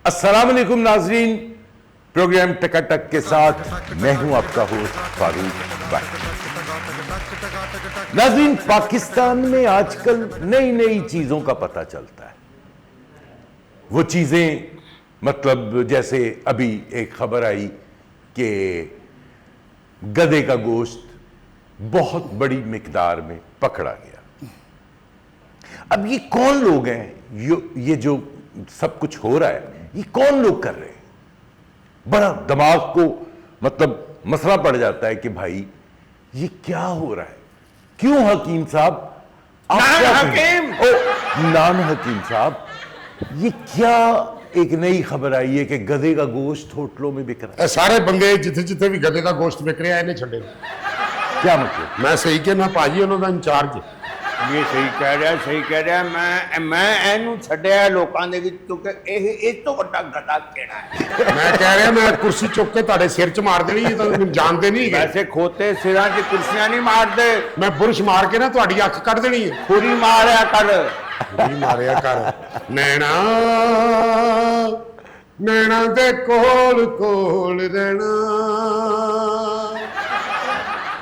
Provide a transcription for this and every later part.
अस्सलाम वालेकुम नाजरीन, प्रोग्राम टकाटक के साथ मैं हूं आपका होस्ट फारूक भाई। नाजरीन, पाकिस्तान में आजकल नई नई चीजों का पता चलता है। वो चीजें मतलब जैसे अभी एक खबर आई कि गधे का गोश्त बहुत बड़ी मिकदार में पकड़ा गया। अब ये कौन लोग हैं, ये जो सब कुछ हो रहा है ये कौन लोग कर रहे हैं? बड़ा दिमाग को मतलब मसला पड़ जाता है कि भाई ये क्या हो रहा है, क्यों हकीम साहब आप क्या हकीम नान हकीम साहब, ये क्या एक नई खबर आई है कि गधे का गोश्त होटलों में बिक रहा है? सारे बंदे जिथे जिथे भी गधे का गोश्त बिक रहा है इन्हें छड़े। क्या मतलब? मैं सही कहना भाजी उन्होंने इंचार्ज ये सही कह रहा मैं एनू छड्या लोकां दे विच क्योंकि इस तो बड़ा गधा केड़ा है। मैं कह रहा मैं कुर्सी चुक के तुहाडे सिर च मार देनी तो जानते नहीं है। वैसे खोते सिरां च कुर्सियां नहीं मारदे, मैं बुरश मार के ना तुहाडी अख कट देनी है। खुरी मारिया कर, खुरी मारिया कर। नैना नैना दे कोल कोल रहना,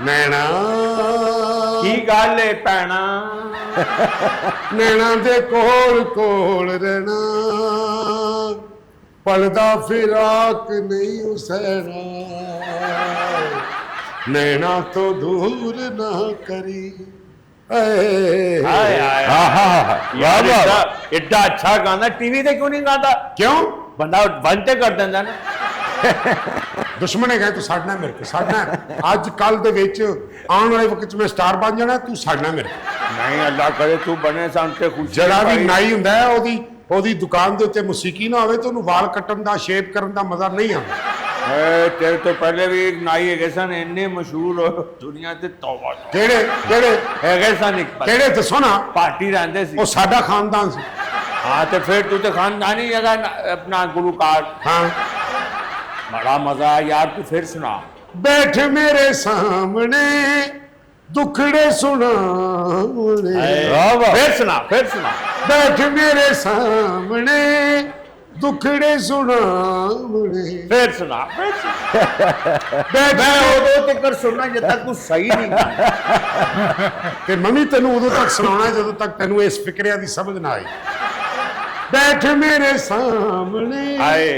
नैना की गल है भैणा, नैना दे कोल कोल रहना, पलदा फिराक नहीं उसैना, नैना तो दूर ना करी। हाय हाय यार एड्डा अच्छा गाना टीवी ते क्यों नहीं गाता? क्यों बंदा बनते कर देंदा ना। दुश्मन है तू साड़ना मेरे को साड़ना अज कल दे विच आने वाले वक्त च मैं स्टार बन जाना, तू साड़ना मेरे को। नहीं अल्लाह करे तू बने सामने खुश। जड़ा भी नाई हुंदा है ओदी दुकान दे उत्ते मौसीकी ना होवे तो उन्हें वाल कट्टन दा शेप करन दा मजा नहीं आंदा। तेरे तो पहले भी एक नाई है सन इन्ने मशहूर हो दुनिया ते तौबा केड़े केड़े है सन एक केड़े दसो ना। पार्टी रहंदे सी ओ साडा खानदान सी। हाँ तो फिर तू तो खानदानी जगह अपना गुलूकार। हाँ बड़ा मजा आया यार, तू फिर सुना। बैठ मेरे सामने दुखड़े सुनावने, फिर सुना फिर सुना। बैठ मेरे सामने दुखड़े सुनावने, फिर सुना फिर सुना। मैं उदों तक सुनना जब तक तू सही नहीं गाना। ते मम्मी तेनू उदों तक सुनाना जदों तक तेनू इस फिक्रिया दी समझ ना आई। बैठ मेरे सामने आए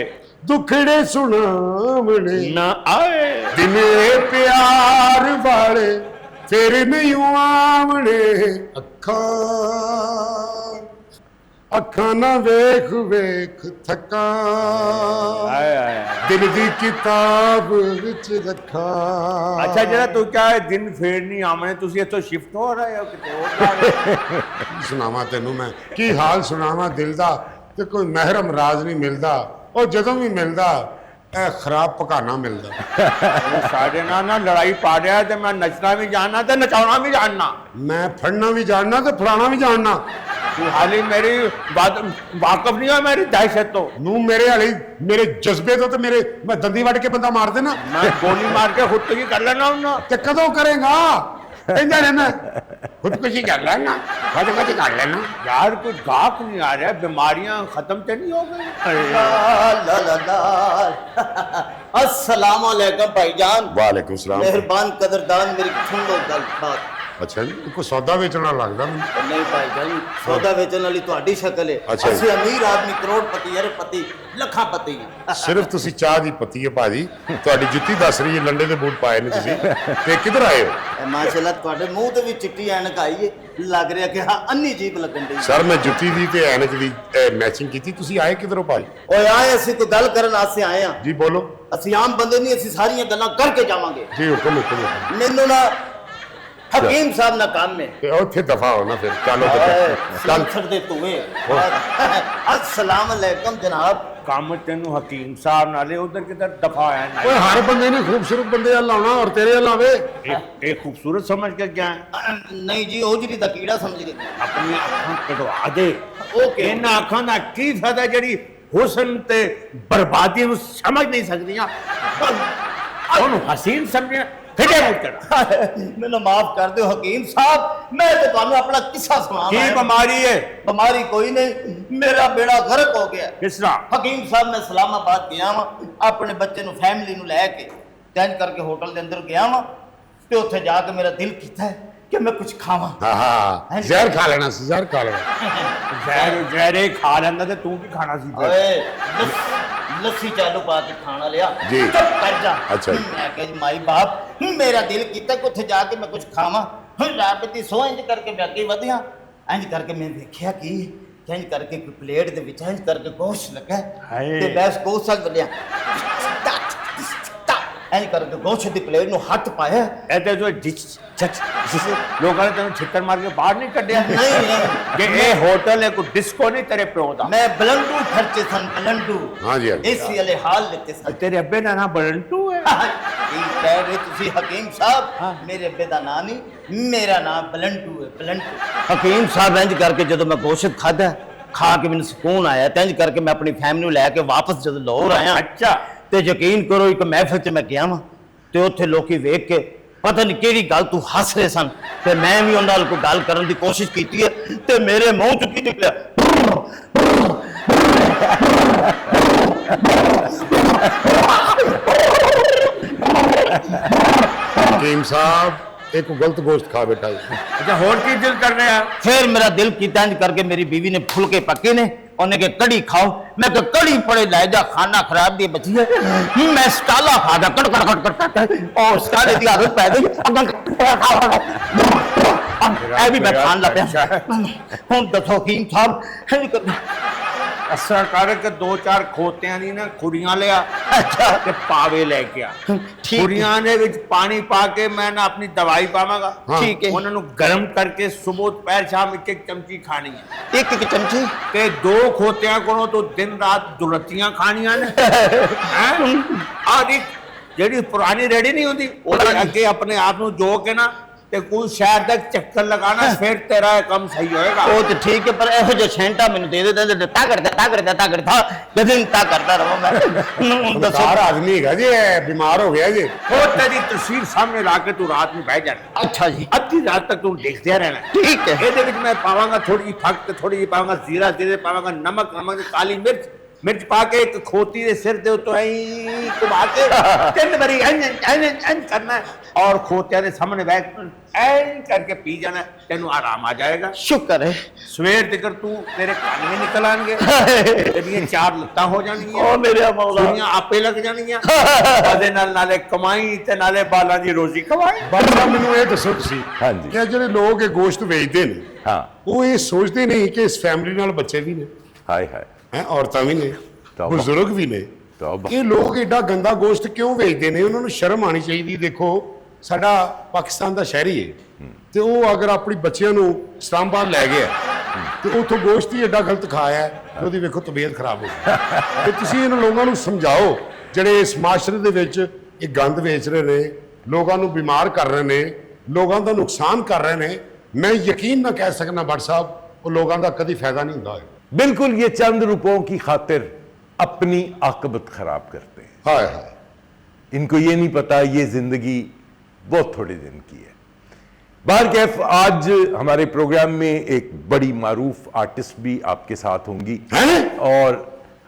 दुखड़े सुनावने ना आए दिने प्यार वाले फिर नहीं आवने, अखा अखा ना वेख वेख थका, दिल दी किताब विच रखा। अच्छा जरा तू क्या है दिन फेर नहीं आमने तुसी इथों शिफ्ट हो रहे हो किते और? सुनावा तेनू मैं की हाल सुनावा दिल दा, ते कोई महरम राज नहीं मिलता, और जदों भी मिलता खराब पकाना मिलता। साढ़े ना लड़ाई पा रहा है तो मैं नचना भी जानना ते नचाना भी जानना, मैं फड़ना भी जानना ते फड़ाना भी जानना। तू हाली मेरी बात वाकफ नहीं हो मेरी दहशत तो। नू मेरे हाली मेरे जज्बे तो मेरे मैं दंदी वड़ के बंदा मार देना, मैं गोली मार के खुदकुशी कर लेना हूं। ते कदों करेगा? कहंदा रहना खुदकुशी कर लेना, खुदकुशी कर लेना। यार कुछ गाहक नहीं आ रहा है, बीमारियां खत्म तो नहीं हो गई? अस्सलाम वालेकुम भाईजान। वालेकुम सलाम। मेहरबान कदरदान मेरी सुन लो गल बात। अच्छा जी कोई सौदा बेचना लगदा मैनूं। नहीं भाईजान सौदा बेचने वाली तुहाडी शक्ल है। अच्छा जी। असि अमीर आदमी करोड़पति अरबपति लखापति सिर्फ तुसी चाह दी पत्ती है भाजी, तुहाडी जुत्ती दस रही है लंडे दे बूट पाए ने तुसी, ते किधर आए हो? माशाल्लाह तुहाडे मुंह ते भी चिट्टी ऐनक आई है, लग रहा कि हाँ अन्नी जीभ लगन दी। सर मैं जुत्ती दी ते ऐनक दी मैचिंग कीती, तुसी आए किधरों भाई? ओए आए असि कोई गल करन वास्ते आए हां। जी बोलो। असि आम बंदे नहीं, असि सारियां गल्लां करके जावांगे। जी हुक्म हुक्म। मैनू ना हकीम साहब ना काम में ते उत्थे दफा हो ना फिर चलो चल छड़ दे तू। अस्सलाम वालेकुम जनाब। काम तेनू हकीम साहब नाले उधर किधर दफा है ना। ओए हर बंदे ने खूबसूरत बंदे अल आना और तेरे अल आवे। एक खूबसूरत समझ के क्या है? नहीं जी ओजरी दा कीड़ा समझ गए। अपनी अखां कढवा दे। ओके इन्हां अखां दा की फायदा जेड़ी हुस्न ते बर्बादी नूं समझ नहीं सकदियां। ਉਹਨੂੰ ਹਸੀਨ ਸਮਝਿਆ ਖਿੱਡੇ ਮੂੰਹ ਤੇਰਾ। ਮੈਨੂੰ ਮਾਫ ਕਰ ਦਿਓ ਹਕੀਮ ਸਾਹਿਬ, ਮੈਂ ਤੇ ਤੁਹਾਨੂੰ ਆਪਣਾ ਕਿੱਸਾ ਕੀ ਸੁਣਾਵਾਂ। ਬਿਮਾਰੀ ਹੈ? ਬਿਮਾਰੀ ਕੋਈ ਨਹੀਂ, ਮੇਰਾ ਬੇੜਾ ਗਰਕ ਹੋ ਗਿਆ। ਕਿਸ ਤਰ੍ਹਾਂ? ਹਕੀਮ ਸਾਹਿਬ ਮੈਂ ਇਸਲਾਮਾਬਾਦ ਗਿਆ ਵਾਂ ਆਪਣੇ ਬੱਚੇ ਨੂੰ ਫੈਮਿਲੀ ਨੂੰ ਲੈ ਕੇ, ਚੇਂਜ ਕਰਕੇ ਹੋਟਲ ਦੇ ਅੰਦਰ ਗਿਆ ਵਾਂ ਤੇ ਉੱਥੇ ਜਾ ਕੇ ਮੇਰਾ ਦਿਲ ਕੀਤਾ ਹੈ ਕਿ ਮੈਂ ਕੁਝ ਖਾਵਾਂ। ਹਾਂ ਜ਼ਹਿਰ ਖਾ ਲੈਣਾ ਸੀ, ਜ਼ਹਿਰ ਖਾ ਲੈਣਾ। ਜ਼ਹਿਰੇ ਖਾ ਲੈਂਦਾ ਤੇ ਤੂੰ ਕੀ ਖਾਣਾ ਸੀ ਫਿਰ? ਓਏ ਲੱਸੀ ਚਾਲੂ ਪਾ ਕੇ ਖਾਣਾ ਲਿਆ। ਜੀ। ਚੁੱਪ ਕਰ ਜਾ। ਅੱਛਾ ਜੀ। ਮੈਂ ਕਿਹਾ ਜੀ ਮਾਈ ਬਾਪ, ਮੇਰਾ ਦਿਲ ਕੀਤਾ ਕਿ ਉੱਥੇ ਜਾ ਕੇ ਮੈਂ ਕੁਝ ਖਾਵਾਂ। ਹੁਣ ਰੱਬ ਦੀ ਸੋਹ ਇੰਜ ਕਰਕੇ ਮੈਂ ਅੱਗੇ ਵਧਿਆ, ਇੰਜ ਕਰਕੇ ਮੈਂ ਵੇਖਿਆ ਕਿ ਇੰਜ ਕਰਕੇ ਕੋਈ ਪਲੇਟ ਦੇ ਵਿੱਚ ਇੰਜ ਕਰਕੇ ਗੋਸ਼ਤ ਲੱਗਾ ਹਾਏ। ਤੇ ਮੈਂ ਉਸ ਗੋਸ਼ਤ ਵੱਲ ਲਿਆ, ਇੰਜ ਕਰਕੇ ਗੋਸ਼ਤ ਦੀ ਪਲੇਟ ਨੂੰ ਹੱਥ ਪਾਇਆ। ਇਹਦੇ ਜੋ ਲੋਕਾਂ ਨੇ ਤੈਨੂੰ ਛਿੱਤਰ ਮਾਰ ਕੇ ਬਾਹਰ ਨਹੀਂ ਕੱਢਿਆ ਨਹੀਂ ਕਿ ਇਹ ਹੋਟਲ ਹੈ, ਕੋਈ ਡਿਸਕੋ ਨਹੀਂ ਤੇਰੇ ਪਿਓ ਦਾ। ਮੈਂ ਬਲੰਡੂ ਖਰਚੇ ਸਨ, ਬਲੰਡੂ। ਹਾਂਜੀ, ਹਾਂਜੀ। ਏਸੀ ਵਾਲੇ ਹਾਲ ਲਿੱਤੇ ਸਨ। ਤੇਰੇ ਅੱਬੇ ਦਾ ਨਾਮ ਬਲੰਟੂ ਹੈ? ਕੀ ਕਹਿ ਰਹੇ ਤੁਸੀਂ ਹਕੀਮ ਸਾਹਿਬ? ਮੇਰੇ ਅੱਬੇ ਦਾ ਨਾਂ ਨਹੀਂ, ਮੇਰਾ ਨਾਮ ਬਲੰਟੂ ਹੈ, ਬਲੰਟੂ। ਹਕੀਮ ਸਾਹਿਬ ਇੰਜ ਕਰਕੇ ਜਦੋਂ ਮੈਂ ਗੋਸ਼ਤ ਖਾਧਾ, ਖਾ ਕੇ ਮੈਨੂੰ ਸਕੂਨ ਆਇਆ ਤੇ ਇੰਜ ਕਰਕੇ ਮੈਂ ਆਪਣੀ ਫੈਮਿਲੀ ਨੂੰ ਲੈ ਕੇ ਵਾਪਸ ਜਦੋਂ ਲਾਹੌਰ ਆਇਆ, ਅੱਛਾ। ਤੇ ਯਕੀਨ ਕਰੋ ਇੱਕ ਮਹਿਫਿਲ 'ਚ ਮੈਂ ਗਿਆ ਵਾਂ ਤੇ ਉੱਥੇ ਲੋਕੀ ਵੇਖ ਕੇ ਪਤਾ ਨਹੀਂ ਕਿਹੜੀ ਗੱਲ ਤੂੰ ਹੱਸ ਰਹੇ ਸਨ ਤੇ ਮੈਂ ਵੀ ਉਹਨਾਂ ਨਾਲ ਕੋਈ ਗੱਲ ਕਰਨ ਦੀ ਕੋਸ਼ਿਸ਼ ਕੀਤੀ ਹੈ ਤੇ ਮੇਰੇ ਮੂੰਹ 'ਚ ਕੀ ਨਿਕਲਿਆ? ਹਕੀਮ ਸਾਹਿਬ ਇੱਕ ਗਲਤ ਗੋਸ਼ਤ ਖਾ ਬੈਠਾ ਜੀ। ਅੱਛਾ, ਹੋਰ ਕੀ ਦਿਲ ਕਰ ਰਿਹਾ? फिर मेरा दिल किया इंज करके मेरी बीवी ने फुलके पके ने, उन्हें के कड़ी खाओ। मैं तो कड़ी पड़े लाए जा, खाना खराब दी बची है। मैं स्टाला खा गया, cut cut cut cut cut और स्टाले दी आदत पै गई। ऐ भी मैं खान लग पिया। हुन दसो हकीम साहब ਅਸਰ ਕਰਕੇ 2-4 ਖੋਤਿਆਂ ਦੀ ਨਾ ਖੁਰੀਆਂ ਲਿਆ, अच्छा ਤੇ ਪਾਵੇ ਲੈ ਕੇ ਆ। ਠੀਕ। ਖੁਰੀਆਂ ਦੇ ਵਿੱਚ ਪਾਣੀ ਪਾ ਕੇ ਮੈਂ ਨਾ ਆਪਣੀ ਦਵਾਈ ਪਾਵਾਂਗਾ। ठीक है, ਉਹਨਾਂ ਨੂੰ ਗਰਮ ਕਰਕੇ ਸਵੇਰ ਦੁਪਹਿਰ ਸ਼ਾਮ ਇੱਕ ਚਮਚੀ ਖਾਣੀ ਹੈ एक एक चमची। ਤੇ 2 ਖੋਤਿਆਂ ਕੋਲੋਂ ਤੋਂ ਦਿਨ ਰਾਤ ਦੁਲੱਤੀਆਂ ਖਾਣੀਆਂ ਨੇ। ਹੈਂ? ਆਹ ਦੇਖ, ਜਿਹੜੀ ਪੁਰਾਣੀ ਰੇੜੀ ਨਹੀਂ ਹੁੰਦੀ ਉਹਦੇ ਅੱਗੇ ਆਪਣੇ ਆਪ ਨੂੰ ਜੋ ਕੇ ਨਾ ਤੇ ਕੋਈ ਸ਼ਹਿਰ ਦਾ ਚੱਕਰ ਲਗਾਣਾ, ਫਿਰ ਤੇਰਾ ਇਹ ਕੰਮ ਸਹੀ ਹੋਏਗਾ। ਉਹ ਤੇ ਠੀਕ ਹੈ, ਪਰ ਇਹੋ ਜਿਹਾ ਛੈਂਟਾ ਮੈਨੂੰ ਦੇ ਦੇ ਤਾ ਕਰਦਾ ਲੇਕਿਨ ਤਾ ਕਰਦਾ ਰਹਾਂ ਮੈਂ। ਹੁਣ ਦੱਸੋ ਸਰਦਾਰ ਆਦਮੀ ਹੈਗਾ ਜੀ, ਇਹ ਬਿਮਾਰ ਹੋ ਗਿਆ ਜੀ। ਉਹ ਤੇਰੀ ਤਸਵੀਰ ਸਾਹਮਣੇ ਲਾ ਕੇ ਤੂੰ ਰਾਤ ਨੂੰ ਬਹਿ ਜਾਣਾ, ਅੱਛਾ ਜੀ, ਅੱਧੀ ਰਾਤ ਤੱਕ ਤੂੰ ਦੇਖਦਿਆ ਰਹਿਣਾ। ਠੀਕ ਹੈ। ਇਹਦੇ ਵਿੱਚ ਮੈਂ ਪਾਵਾਂਗਾ ਥੋੜੀ ਜਿਹੀ ਫੱਕ ਤੇ ਥੋੜੀ ਜਿਹੀ ਪਾਵਾਂਗਾ ਜ਼ੀਰਾ, ਜ਼ੀਰੇ ਪਾਵਾਂਗਾ ਨਮਕ, ਨਮਕ ਤੇ ਕਾਲੀ ਮਿਰਚ, ਮਿਰਚ ਪਾ ਕੇ ਇੱਕ ਖੋਤੀ ਦੇ ਸਿਰ ਦੇ ਉੱਤੋਂ ਐਂ ਘੁਮਾ ਕੇ 3 ਵਾਰੀ ਐਂ ਕਰਨਾ ਹੈ ਔਰ ਖੋਤਿਆਂ ਦੇ ਸਾਹਮਣੇ ਬੈਠ ਐਂ ਕਰਕੇ ਪੀ ਜਾਣਾ, ਤੈਨੂੰ ਆਰਾਮ ਆ ਜਾਏਗਾ। ਸ਼ੁਕਰ ਹੈ। ਸਵੇਰ ਤੱਕ ਤੂੰ ਤੇਰੇ ਕੰਨ ਵੀ ਨਿਕਲ ਆਣਗੇ, ਤੇਰੀਆਂ 4 ਲੱਤਾਂ ਹੋ ਜਾਣਗੀਆਂ, ਉਹ ਮੇਰੇ ਮੌਲਾ, ਦੁਨੀਆਂ ਆਪੇ ਲੱਗ ਜਾਣਗੀਆਂ। ਉਹਦੇ ਨਾਲ ਨਾਲੇ ਕਮਾਈ ਤੇ ਨਾਲੇ ਬਾਲਾਂ ਦੀ ਰੋਜ਼ੀ ਕਮਾਈ। ਬਾਬਾ ਸਾਹਿਬ ਮੈਨੂੰ ਇਹ ਦੱਸੋ ਤੁਸੀਂ ਹਾਂਜੀ। ਕਿ ਜਿਹੜੇ ਲੋਕ ਇਹ ਗੋਸ਼ਤ ਵੇਚਦੇ ਨੇ, हाँ ਉਹ ਇਹ ਸੋਚਦੇ ਨਹੀਂ ਕਿ ਇਸ ਫੈਮਿਲੀ ਨਾਲ ਬੱਚੇ ਵੀ ਨੇ, हाय हाय ਹੈ ਔਰਤਾਂ ਵੀ ਨੇ, ਤੌਬਾ। ਬਜ਼ੁਰਗ ਵੀ ਨੇ। ਤੌਬਾ। ਇਹ ਲੋਕ ਏਡਾ ਗੰਦਾ ਗੋਸ਼ਤ ਕਿਉਂ ਵੇਚਦੇ ਨੇ? ਉਹਨਾਂ ਨੂੰ ਸ਼ਰਮ ਆਣੀ ਚਾਹੀਦੀ। ਦੇਖੋ ਸਾਡਾ ਪਾਕਿਸਤਾਨ ਦਾ ਸ਼ਹਿਰੀ ਹੈ ਤੇ ਉਹ ਅਗਰ ਆਪਣੀ ਬੱਚਿਆਂ ਨੂੰ ਇਸਲਾਮਾਬਾਦ ਲੈ ਗਿਆ ਤੇ ਉੱਥੋਂ ਗੋਸ਼ਤ ਹੀ ਏਡਾ ਗਲਤ ਖਾਇਆ ਹੈ ਤੇ ਉਹਦੀ ਵੇਖੋ ਤਬੀਅਤ ਖਰਾਬ ਹੋ ਗਈ। ਤੇ ਤੁਸੀਂ ਇਹਨਾਂ ਲੋਕਾਂ ਨੂੰ ਸਮਝਾਓ ਜਿਹੜੇ ਇਸ ਮਾਸ਼ਰੇ ਦੇ ਵਿੱਚ ਇਹ ਗੰਦ ਵੇਚ ਰਹੇ ਨੇ, ਲੋਕਾਂ ਨੂੰ ਬਿਮਾਰ ਕਰ ਰਹੇ ਨੇ, ਲੋਕਾਂ ਦਾ ਨੁਕਸਾਨ ਕਰ ਰਹੇ ਨੇ। ਮੈਂ ਯਕੀਨ ਨਾ ਕਹਿ ਸਕਣਾ ਭੱਟ ਸਾਹਿਬ, ਉਹ ਲੋਕਾਂ ਦਾ ਕਦੀ ਫਾਇਦਾ ਨਹੀਂ ਹੁੰਦਾ ਹੈ। बिल्कुल ये चंद रुपयों की खातिर अपनी आकबत खराब करते हैं। हाय हाय। इनको ये नहीं पता ये जिंदगी बहुत थोड़े दिन की है। बहरकैफ आज हमारे प्रोग्राम में एक बड़ी मारूफ आर्टिस्ट भी आपके साथ होंगी हैं? और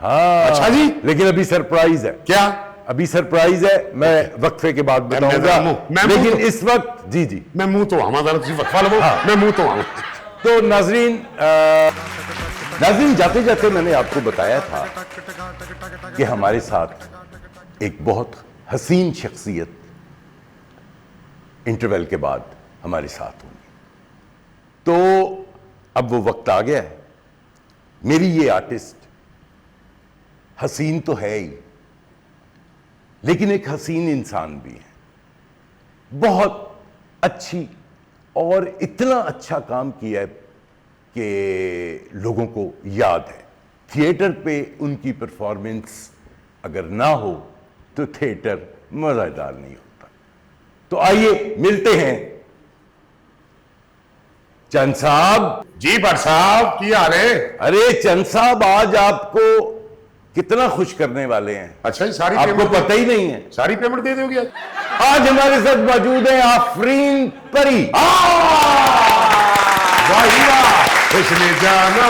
हाँ अच्छा जी। लेकिन अभी सरप्राइज है। क्या? अभी सरप्राइज है, मैं वक्फे के बाद बताऊंगा। मैं लेकिन इस वक्त जी जी मैं मुंह तो हमारा तुम वक्फा लो। हाँ। मैं मुंह तो तो नाजरीन जाते जाते मैंने आपको बताया था कि हमारे साथ एक बहुत हसीन शख्सियत इंटरवल के बाद हमारे साथ होंगी। तो अब वो वक्त आ गया है। मेरी ये आर्टिस्ट हसीन तो है ही, लेकिन एक हसीन इंसान भी है, बहुत अच्छी, और इतना अच्छा काम किया है कि लोगों को याद है। थिएटर पे उनकी परफॉर्मेंस अगर ना हो तो थिएटर मज़ेदार नहीं होता। तो आइए मिलते हैं चंद साहब। जी भट्ट साहब की हाल है? अरे चंद साहब, आज आपको कितना खुश करने वाले हैं। अच्छा जी, सारी आपको पेमेंट पता ही नहीं है। सारी पेमेंट दे दोगे आज? आज हमारे साथ मौजूद है आफरीन परी। वाह उसने जाना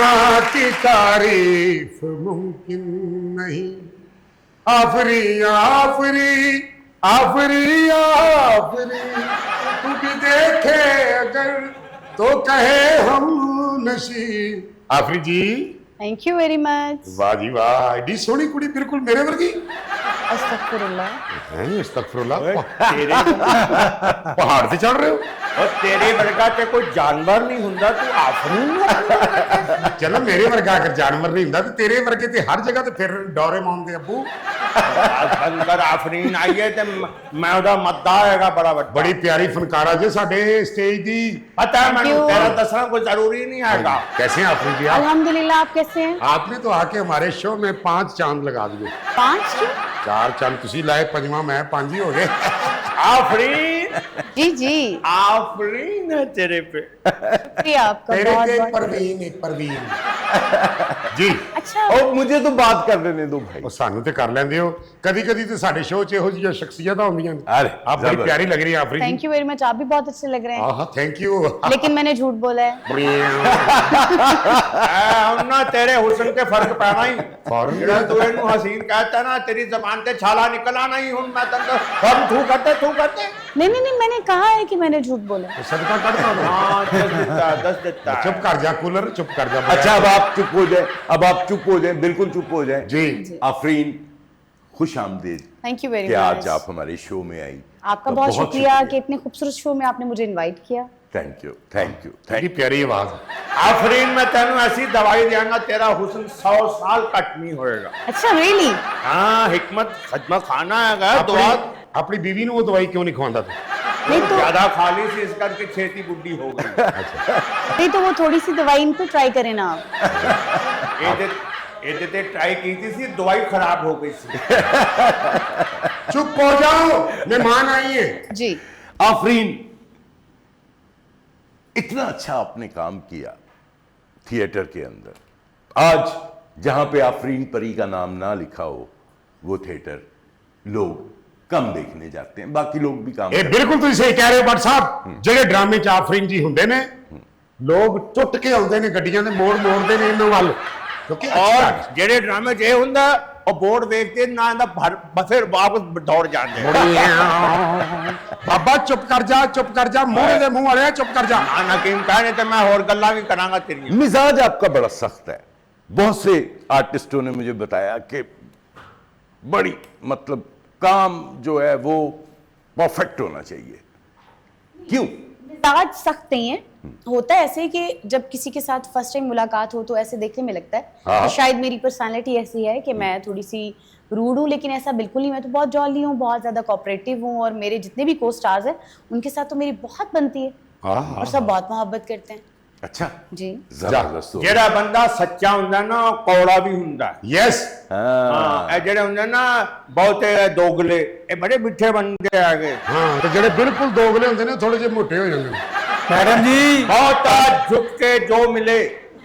कि तारीफ मुमकिन नहीं। आफरी आफरी आफरी आफरी, तू भी देखे अगर तो कहे हम नशी। आफरी जी थैंक यू वेरी मच। वाह जी वाह, एडी सोहनी कुड़ी, बिल्कुल मेरे वर्गी। अस्तगफुरुल्लाह। हैं अस्तगफुरुल्लाह, पहाड़ से चढ़ रहे हो। और तेरे वर्गा ते कोई जानवर नहीं हुंदा, तू आफरीन चलो मेरे वर्गा अगर जानवर नहीं ਹੁੰਦਾ ਤੇ ਤੇਰੇ ਵਰਗੇ ਤੇ ਹਰ ਜਗ੍ਹਾ ਤੇ ਫਿਰ ਡੋਰੇਮੋਨ ਦੇ ਅੱਬੂ। अंदर आफरीन आई है ते मैं ਉਹਦਾ ਮੱਦਾ ਹੈਗਾ ਬੜਾ ਵੱਡਾ। ਬੜੀ ਪਿਆਰੀ ਫਨਕਾਰਾ ਜੇ ਸਾਡੇ ਸਟੇਜ ਦੀ। पता है Thank मैंने, you. तेरा दसना कोई जरूरी नहीं हैगा। कैसे हैं आफरीन जी आप? अल्हम्दुलिल्लाह, आप कैसे हैं? आपने तो आके हमारे शो में 5 चांद लगा दिए। 5 क्यों? 4 चांद तुसी लाए, 5वां मैं, 5 ही हो गए। आफरीन जी जी, आफरीन है तेरे पे। शुक्रिया आपका तेरे बहुत ते बहुत। परवीन एक परवीन जी। अच्छा, और मुझे तो बात कर लेने दो भाई। ਉਹ ਸਾਨੂੰ ਤੇ ਕਰ ਲੈਂਦੇ ਹੋ, ਕਦੀ ਕਦੀ ਤੇ ਸਾਡੇ ਸ਼ੋਅ 'ਚ ਇਹੋ ਜਿਹੀਆਂ ਸ਼ਖਸੀਅਤਾਂ ਹੁੰਦੀਆਂ ਨੇ। अरे, आप बड़ी जबरदस्त। प्यारी लग रही है आफरीन थैंक जी। You very much. आप भी बहुत अच्छे लग रहे हैं, हाँ थैंक यू। लेकिन मैंने झूठ बोला है। ਹੁਣ ਨਾ ਤੇਰੇ ਹੁਸਨ ਤੇ ਫਰਕ ਪੈਣਾ ਹੀ। फौरन ਜਿਹੜਾ ਤੂੰ ਇਹਨੂੰ ਹਸੀਨ कहता ना, तेरी जबान ते छाला निकल आना ही। ਹੁਣ ਮੈਂ ਤੈਨੂੰ ਫੌਰਨ ਤੂੰ करते नहीं नहीं नहीं, मैंने कहा है कि मैंने झूठ बोला है। सदका करता हूँ। हाँ दस देता है। चुप कर जा कूलर, चुप कर जा। अच्छा अब आप चुप हो जाए, अब आप चुप हो जाए, बिल्कुल चुप हो जाए। जी आफरीन खुश आमदीद थैंक यू वेरी कि आज मच। आप हमारे शो में आई। आपका तो बहुत शुक्रिया कि इतने खूबसूरत शो में आपने मुझे इनवाइट किया। Thank you thank you thank तेरी प्यारी आवाज। आफरीन मैं तेन ऐसी दवाई देंगा, तेरा हुस्न 100 साल कट नहीं होएगा। अच्छा रियली? हाँ हिकमत खजमा खाना है दुआ। अपनी बीवी ने वो दवाई क्यों नहीं खवाता था? नहीं तो ज्यादा खा ली सी, इस करके छेती बुढ़ी हो गई। नहीं तो वो थोड़ी सी दवाई इन पे ट्राई करें ना आप। ये ते ट्राई की थी, दवाई खराब हो गई सी। चुप हो जाओ, मेहमान आई है। जी आफरीन इतना अच्छा आपने काम किया थिएटर के अंदर। आज जहां पे आफरीन परी का नाम ना लिखा हो, वो थिएटर लोग कम देखने जाते हैं, बाकी लोग भी काम ਇਹ ਬਿਲਕੁਲ ਤੁਸੀਂ ਸਹੀ ਕਹਿ ਰਹੇ ਹੋ ਭੱਟ ਸਾਹਿਬ। ਜਿਹੜੇ ਡਰਾਮੇ 'ਚ ਆਫਰੀਨ ਜੀ ਹੁੰਦੇ ਨੇ, ਲੋਕ ਟੁੱਟ ਕੇ ਆਉਂਦੇ ਨੇ, ਗੱਡੀਆਂ ਦੇ ਮੋੜ ਮੋੜਦੇ ਨੇ ਇਹਨਾਂ ਵੱਲ, ਕਿਉਂਕਿ और जेड़े ड्रामे च ये हुंदा और बोर्ड देखते ना इंदा फिर वापस दौड़ जाते। ਬਾਬਾ ਚੁੱਪ ਕਰ ਜਾ, ਚੁੱਪ ਕਰ ਜਾ, ਮੂਹਰੇ ਦੇ ਮੂੰਹ ਵਾਲਿਆ चुप कर जा। ना नकीम कहने ते मैं और गल्ला भी करांगा तेरी। मिजाज आपका बड़ा सख्त है। बहुत से आर्टिस्टों ने मुझे बताया कि बड़ी मतलब काम जो है वो परफेक्ट होना चाहिए। क्यों? मिजाज सख्त नहीं है, होता है ऐसे कि जब किसी के साथ फर्स्ट टाइम मुलाकात हो तो ऐसे देखने में लगता है हाँ। कि शायद मेरी पर्सनालिटी ऐसी है कि मैं थोड़ी सी रूड हूँ, लेकिन ऐसा बिल्कुल नहीं। मैं तो बहुत जॉली हूँ, बहुत ज़्यादा कोऑपरेटिव हूँ, और मेरे जितने भी को स्टार्स हैं उनके साथ तो मेरी बहुत बनती है, और सब बहुत मोहब्बत करते हैं। अच्छा जी जबरदस्त हो। जेड़ा बंदा सच्चा हुंदा ना, ਉਹ कौड़ा भी हुंदा। यस हाँ, हाँ ये जेड़े हुंदे ना बहुते दोगले, ये बड़े मिठे बनते आ गए। ਹਾਂ ਤੇ ਜਿਹੜੇ ਬਿਲਕੁਲ ਦੋਗਲੇ ਹੁੰਦੇ ਨੇ ਥੋੜੇ ਜਿਹੇ ਮੋਟੇ ਹੋ ਜਾਂਦੇ ਨੇ। मैडम जी बहुता झुक के जो मिले,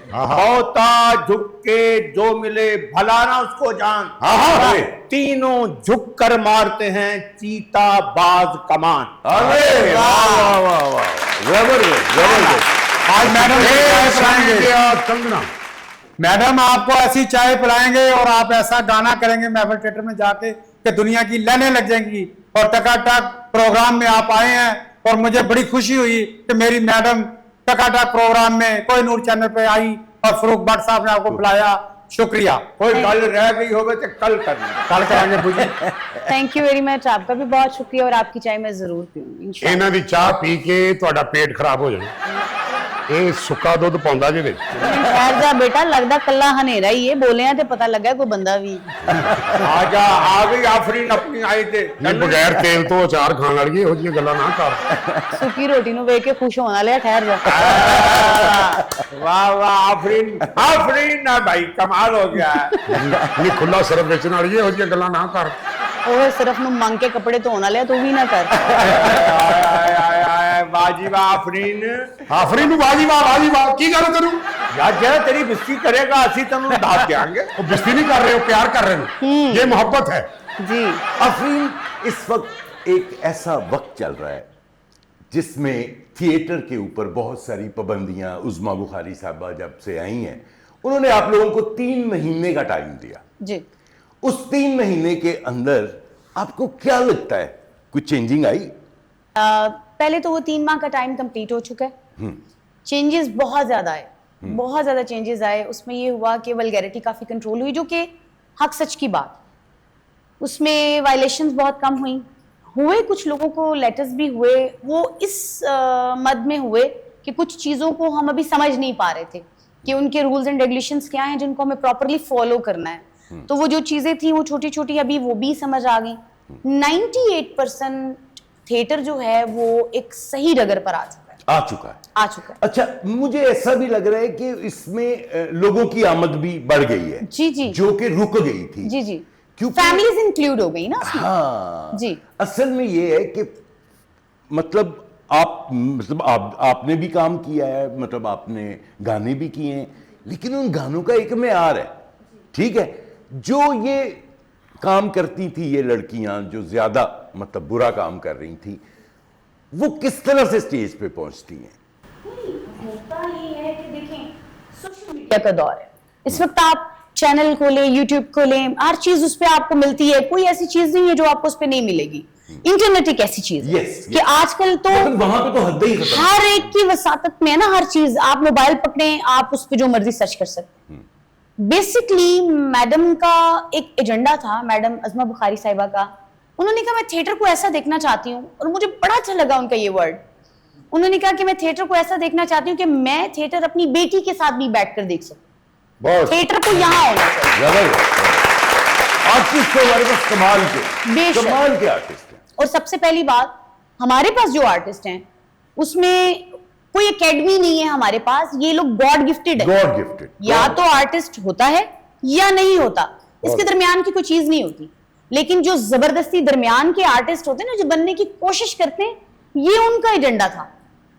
बहुता झुक के जो मिले, भला ना उसको जान। हाँ। तीनों झुक कर मारते हैं चीता बाज कमान। अरे वाह वाह वाह वाह, जबरदस्त जबरदस्त। आज मैडम को चाय पिलाएंगे। कंगना मैडम आपको ऐसी चाय पिलाएंगे और आप ऐसा गाना करेंगे महफिल थिएटर में जाके कि दुनिया की लाइनें लग जाएंगी। और टकाटक प्रोग्राम में आप आए हैं और मुझे बड़ी खुशी हुई कि मेरी मैडम टकाटक प्रोग्राम में कोई नूर चैनल पे आई और फरूक भट्ट साहब ने आपको बुलाया। शुक्रिया। कोई गल रह गई होवे तो कल करना। कल कराएंगे बुझी। Thank you very much. आपका भी बहुत शुक्रिया, और आपकी चाय मैं जरूर पीऊंगी इंशाल्लाह। ਇਹਨਾਂ ਦੀ ਚਾਹ ਪੀ ਕੇ ਤੁਹਾਡਾ ਪੇਟ ਖਰਾਬ ਹੋ ਜਾਣਾ। ਇਹ ਸੁੱਕਾ ਦੁੱਧ ਪਾਉਂਦਾ ਜਿਹਦੇ ਵਿੱਚ। ठहर जा बेटा, लगता कला हनेरा ही है, बोले हैं तो पता लगा कोई बंदा भी। आजा आ गई आफरीन अपनी आई थे। ਨਹੀਂ ਬਗੈਰ ਤੇਲ ਤੋਂ ਅਚਾਰ ਖਾਣ ਵਾਲੀ ਇਹੋ ਜਿਹੀਆਂ ਗੱਲਾਂ ਨਾ ਕਰ। सुखी रोटी नु वेख के खुश होने लिया, ठहर जा। वाह वाह आफरीन, आफरीन ना भाई कमाल हो गया। ਨਹੀਂ ਖੁੱਲਾ ਸਰਫ ਵੇਚਣ ਵਾਲੀ ਇਹੋ ਜਿਹੀਆਂ ਗੱਲਾਂ ਨਾ ਕਰ। ओए सिर्फ नु मांग के कपड़े धोने लिया, तू भी ना कर। बाजी वाह आफरीन। ਆਫਰੀ ਨੂੰ ਬਾਜੀ ਵਾਹ ਕੀ ਗੱਲ ਤੈਨੂੰ? यार जरा तेरी बिस्ती करेगा असि तेन दात देंगे। ਉਹ ਬਿਸਤੀ ਨਹੀਂ ਕਰ ਰਹੇ, ਉਹ ਪਿਆਰ ਕਰ ਰਹੇ ਨੇ। ਇਹ ਮੁਹੱਬਤ ਹੈ। जी आफरीन इस वक्त एक ऐसा वक्त चल रहा है जिसमें थिएटर के ऊपर बहुत सारी पाबंदियां, उज़मा बुखारी साहबा जब से आई हैं, उन्होंने आप लोगों को 3 महीने का टाइम दिया। जी। उस 3 महीने के अंदर आपको क्या लगता है, कुछ चेंजिंग आई? पहले तो वो 3 माह का टाइम कंप्लीट हो चुका है। चेंजेस बहुत ज्यादा आए, बहुत ज्यादा चेंजेस आए। उसमें ये हुआ कि वल्गैरिटी काफी कंट्रोल हुई, जो कि हक सच की बात। उसमें वायलेशंस बहुत कम हुए कुछ लोगों को लेटर्स भी हुए, वो इस मद में हुए कि कुछ चीज़ों को हम अभी समझ नहीं पा रहे थे कि उनके रूल्स एंड रेगुलेशंस क्या हैं जिनको हमें प्रॉपरली फॉलो करना है। तो वो जो चीज़ें थी वो छोटी छोटी अभी वो भी समझ आ गई। 98% थिएटर जो है वो एक सही डगर पर आ चुका है। आ चुका है। अच्छा, मुझे ऐसा भी लग रहा है कि इसमें लोगों की आमद भी बढ़ गई है। जी जी। जो कि रुक गई थी। जी जी। क्योंकि फैमिलीज इंक्लूड हो गई ना उसमें। हाँ जी। असल में ये है कि मतलब आपने भी काम किया है, मतलब आपने गाने भी किए हैं, लेकिन उन गानों का एक मेयार है, ठीक है। जो ये काम करती थी ये लड़कियां, जो ज्यादा मतलब बुरा काम कर रही थी, वो किस तरह से स्टेज पे पहुंचती हैं? होता ये है कि देखें, सोशल मीडिया का दौर है इस वक्त। आप चैनल खोलें, यूट्यूब खोलें, हर चीज उस पर आपको मिलती है। कोई ऐसी चीज नहीं है जो आपको उस पर नहीं मिलेगी। इंटरनेट एक ऐसी चीज है कि आजकल तो वहां पे तो हद ही खत्म, हर एक की वसातत में है ना हर चीज। आप मोबाइल पकड़ें, आप उस पर जो मर्जी सर्च कर सकते हैं। बेसिकली मैडम का एक एजेंडा था, मैडम अज़मा बुखारी साहिबा का। उन्होंने कहा मैं थिएटर को ऐसा देखना चाहती हूँ, और मुझे बड़ा अच्छा लगा उनका ये वर्ड। उन्होंने कहा कि मैं थिएटर को ऐसा देखना चाहती हूँ कि मैं थिएटर अपनी बेटी के साथ भी बैठकर देख सकूं। थिएटर को यहाँ होना चाहिए। आर्टिस्ट तो हमारे पास कमाल के आर्टिस्ट हैं। और सबसे पहली बात, हमारे पास जो आर्टिस्ट हैं उसमें कोई एकेडमी नहीं है हमारे पास। ये लोग गॉड गिफ्टेड है। God gifted. या तो आर्टिस्ट होता है या नहीं होता, इसके दरमियान की कोई चीज नहीं होती। लेकिन जो जबरदस्ती दरमियान के आर्टिस्ट होते हैं ना, जो बनने की कोशिश करते हैं, ये उनका एजेंडा था।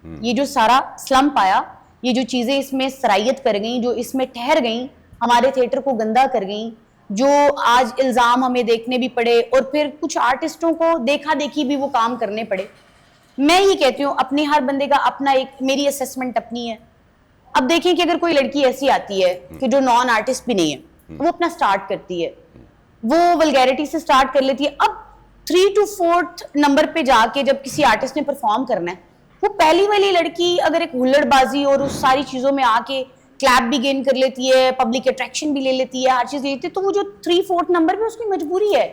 ये जो सारा स्लम्प आया, ये जो चीजें इसमें सरायत कर गई, जो इसमें ठहर गई, हमारे थिएटर को गंदा कर गई, जो आज इल्जाम हमें देखने भी पड़े, और फिर कुछ आर्टिस्टों को देखा देखी भी वो काम करने पड़े। मैं ये कहती हूँ, अपने हर बंदे का अपना एक, मेरी असेसमेंट अपनी है। अब देखिए कि अगर कोई लड़की ऐसी आती है कि जो नॉन आर्टिस्ट भी नहीं है, वो अपना स्टार्ट करती है, वो वल्गैरिटी से स्टार्ट कर लेती है। अब 3 to 4th नंबर पे जाके जब किसी आर्टिस्ट ने परफॉर्म करना है, वो पहली वाली लड़की अगर एक हुल्लड़बाजी और उस सारी चीजों में आके क्लैप भी गेन कर लेती है, पब्लिक अट्रैक्शन भी ले लेती है, हर चीज लेती है, तो वो जो 3-4th नंबर पे उसकी मजबूरी है।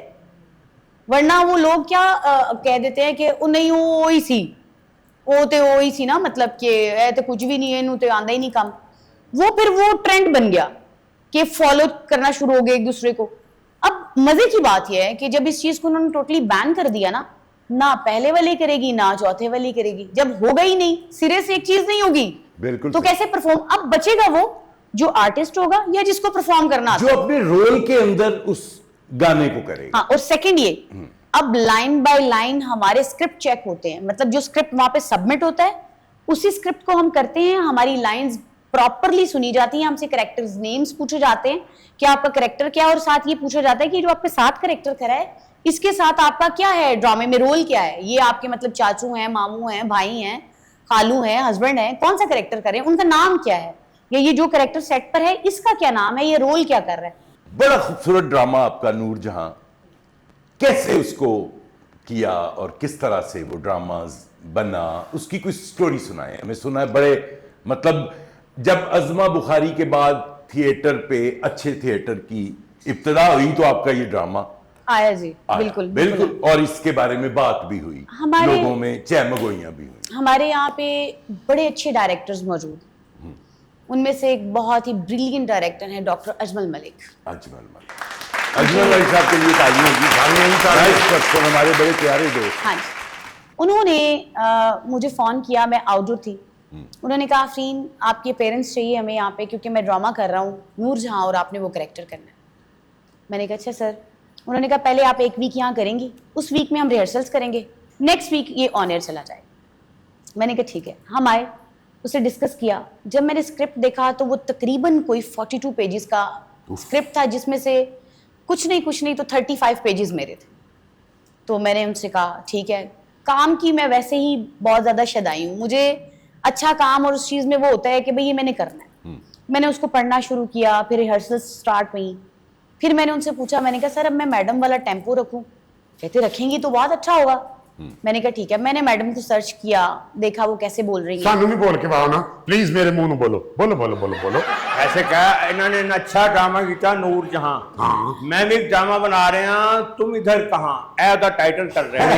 वरना वो लोग क्या कह देते हैं कि नहीं वो ही सी ना, मतलब कि ऐ तो कुछ भी नहीं है, इनू तो आंदा ही नहीं काम। वो फिर वो ट्रेंड बन गया कि फॉलो करना शुरू हो गए एक दूसरे को। अब मजे की बात यह है कि जब इस चीज को उन्होंने टोटली बैन कर दिया ना पहले वाली करेगी ना चौथे वाली करेगी। जब होगा ही नहीं, सिरे से एक चीज नहीं होगी, बिल्कुल, तो कैसे परफॉर्म? अब बचेगा वो जो आर्टिस्ट होगा या जिसको परफॉर्म करना आता है, जो अपने रोल के अंदर उस गाने को करेगा। हाँ, और सेकंड ये, अब लाइन बाय लाइन हमारे स्क्रिप्ट चेक होते हैं। मतलब जो स्क्रिप्ट वहां पे सबमिट होता है, उसी स्क्रिप्ट को हम करते हैं, हमारी लाइंस प्रॉपरली सुनी जाती हैं, हमसे कैरेक्टर्स नेम्स पूछे जाते हैं कि आपका कैरेक्टर क्या है, और साथ ये पूछा जाता है कि जो आपके साथ कैरेक्टर करा है, इसके साथ आपका क्या है, ड्रामे में रोल क्या है। ये आपके मतलब चाचू हैं, मामू हैं, भाई हैं, खालू हैं, हस्बैंड हैं, कौन सा कैरेक्टर करें, उनका नाम क्या है, या ये जो कैरेक्टर सेट पर है इसका क्या नाम है, ये रोल क्या कर रहा है। बड़ा खूबसूरत ड्रामा आपका नूरजहां, कैसे उसको किया और किस तरह से वो ड्रामाज बना, उसकी कुछ स्टोरी सुनाए। हमें सुना है बड़े, मतलब जब अज़मा बुखारी के बाद थिएटर पे, अच्छे थिएटर की इब्तिदा हुई, तो आपका ये ड्रामा आया जी। बिल्कुल। और इसके बारे में बात भी हुई, लोगों में चहमगोइयां भी हुई। हमारे यहाँ पे बड़े अच्छे डायरेक्टर्स मौजूद हैं। उनमें से एक बहुत ही ब्रिलियंट डायरेक्टर हैं डॉक्टर अजमल मलिक। अजमल मलिक साहब के लिए तालियां होगी, हमारे बड़े प्यारे दोस्त। हाँ जी, उन्होंने मुझे फोन किया, मैं आउटडोर थी। उन्होंने कहा आफरीन आपके पेरेंट्स चाहिए हमें यहाँ पे, क्योंकि मैं ड्रामा कर रहा हूँ नूरजहां और आपने वो कैरेक्टर करना है। मैंने कहा अच्छा सर। उन्होंने कहा पहले आप 1 वीक यहाँ करेंगी, उस वीक में हम रिहर्सल्स करेंगे, नेक्स्ट वीक ये ऑन एयर चला जाएगा। मैंने कहा ठीक है। हम आए, उसे डिस्कस किया। जब मैंने स्क्रिप्ट देखा तो वो तकरीबन कोई 42 पेजेस का स्क्रिप्ट था, जिसमें से कुछ नहीं तो 35 पेजेस मेरे थे। तो मैंने उनसे कहा ठीक है, काम की मैं वैसे ही बहुत ज्यादा शदाई हूँ, मुझे अच्छा काम और उस चीज में वो होता है कि भाई ये मैंने करना है। मैंने उसको पढ़ना शुरू किया, फिर रिहर्सल स्टार्ट हुई। फिर मैंने उनसे पूछा, मैंने कहा सर अब मैं मैडम वाला टेम्पो रखूं? कहते रखेंगी तो बहुत अच्छा होगा। मैंने कहा ठीक है। मैंने मैडम को सर्च किया, देखा वो कैसे बोल रही है। सानू भी बोल के पाओ ना प्लीज, मेरे मुंह बोलो बोलो बोलो बोलो बोलो। ऐसे कहा इन्होंने अच्छा ड्रामा किया नूर जहां, मैं भी ड्रामा बना रहे हैं, तुम इधर कहां ऐसा टाइटल कर रहे हैं।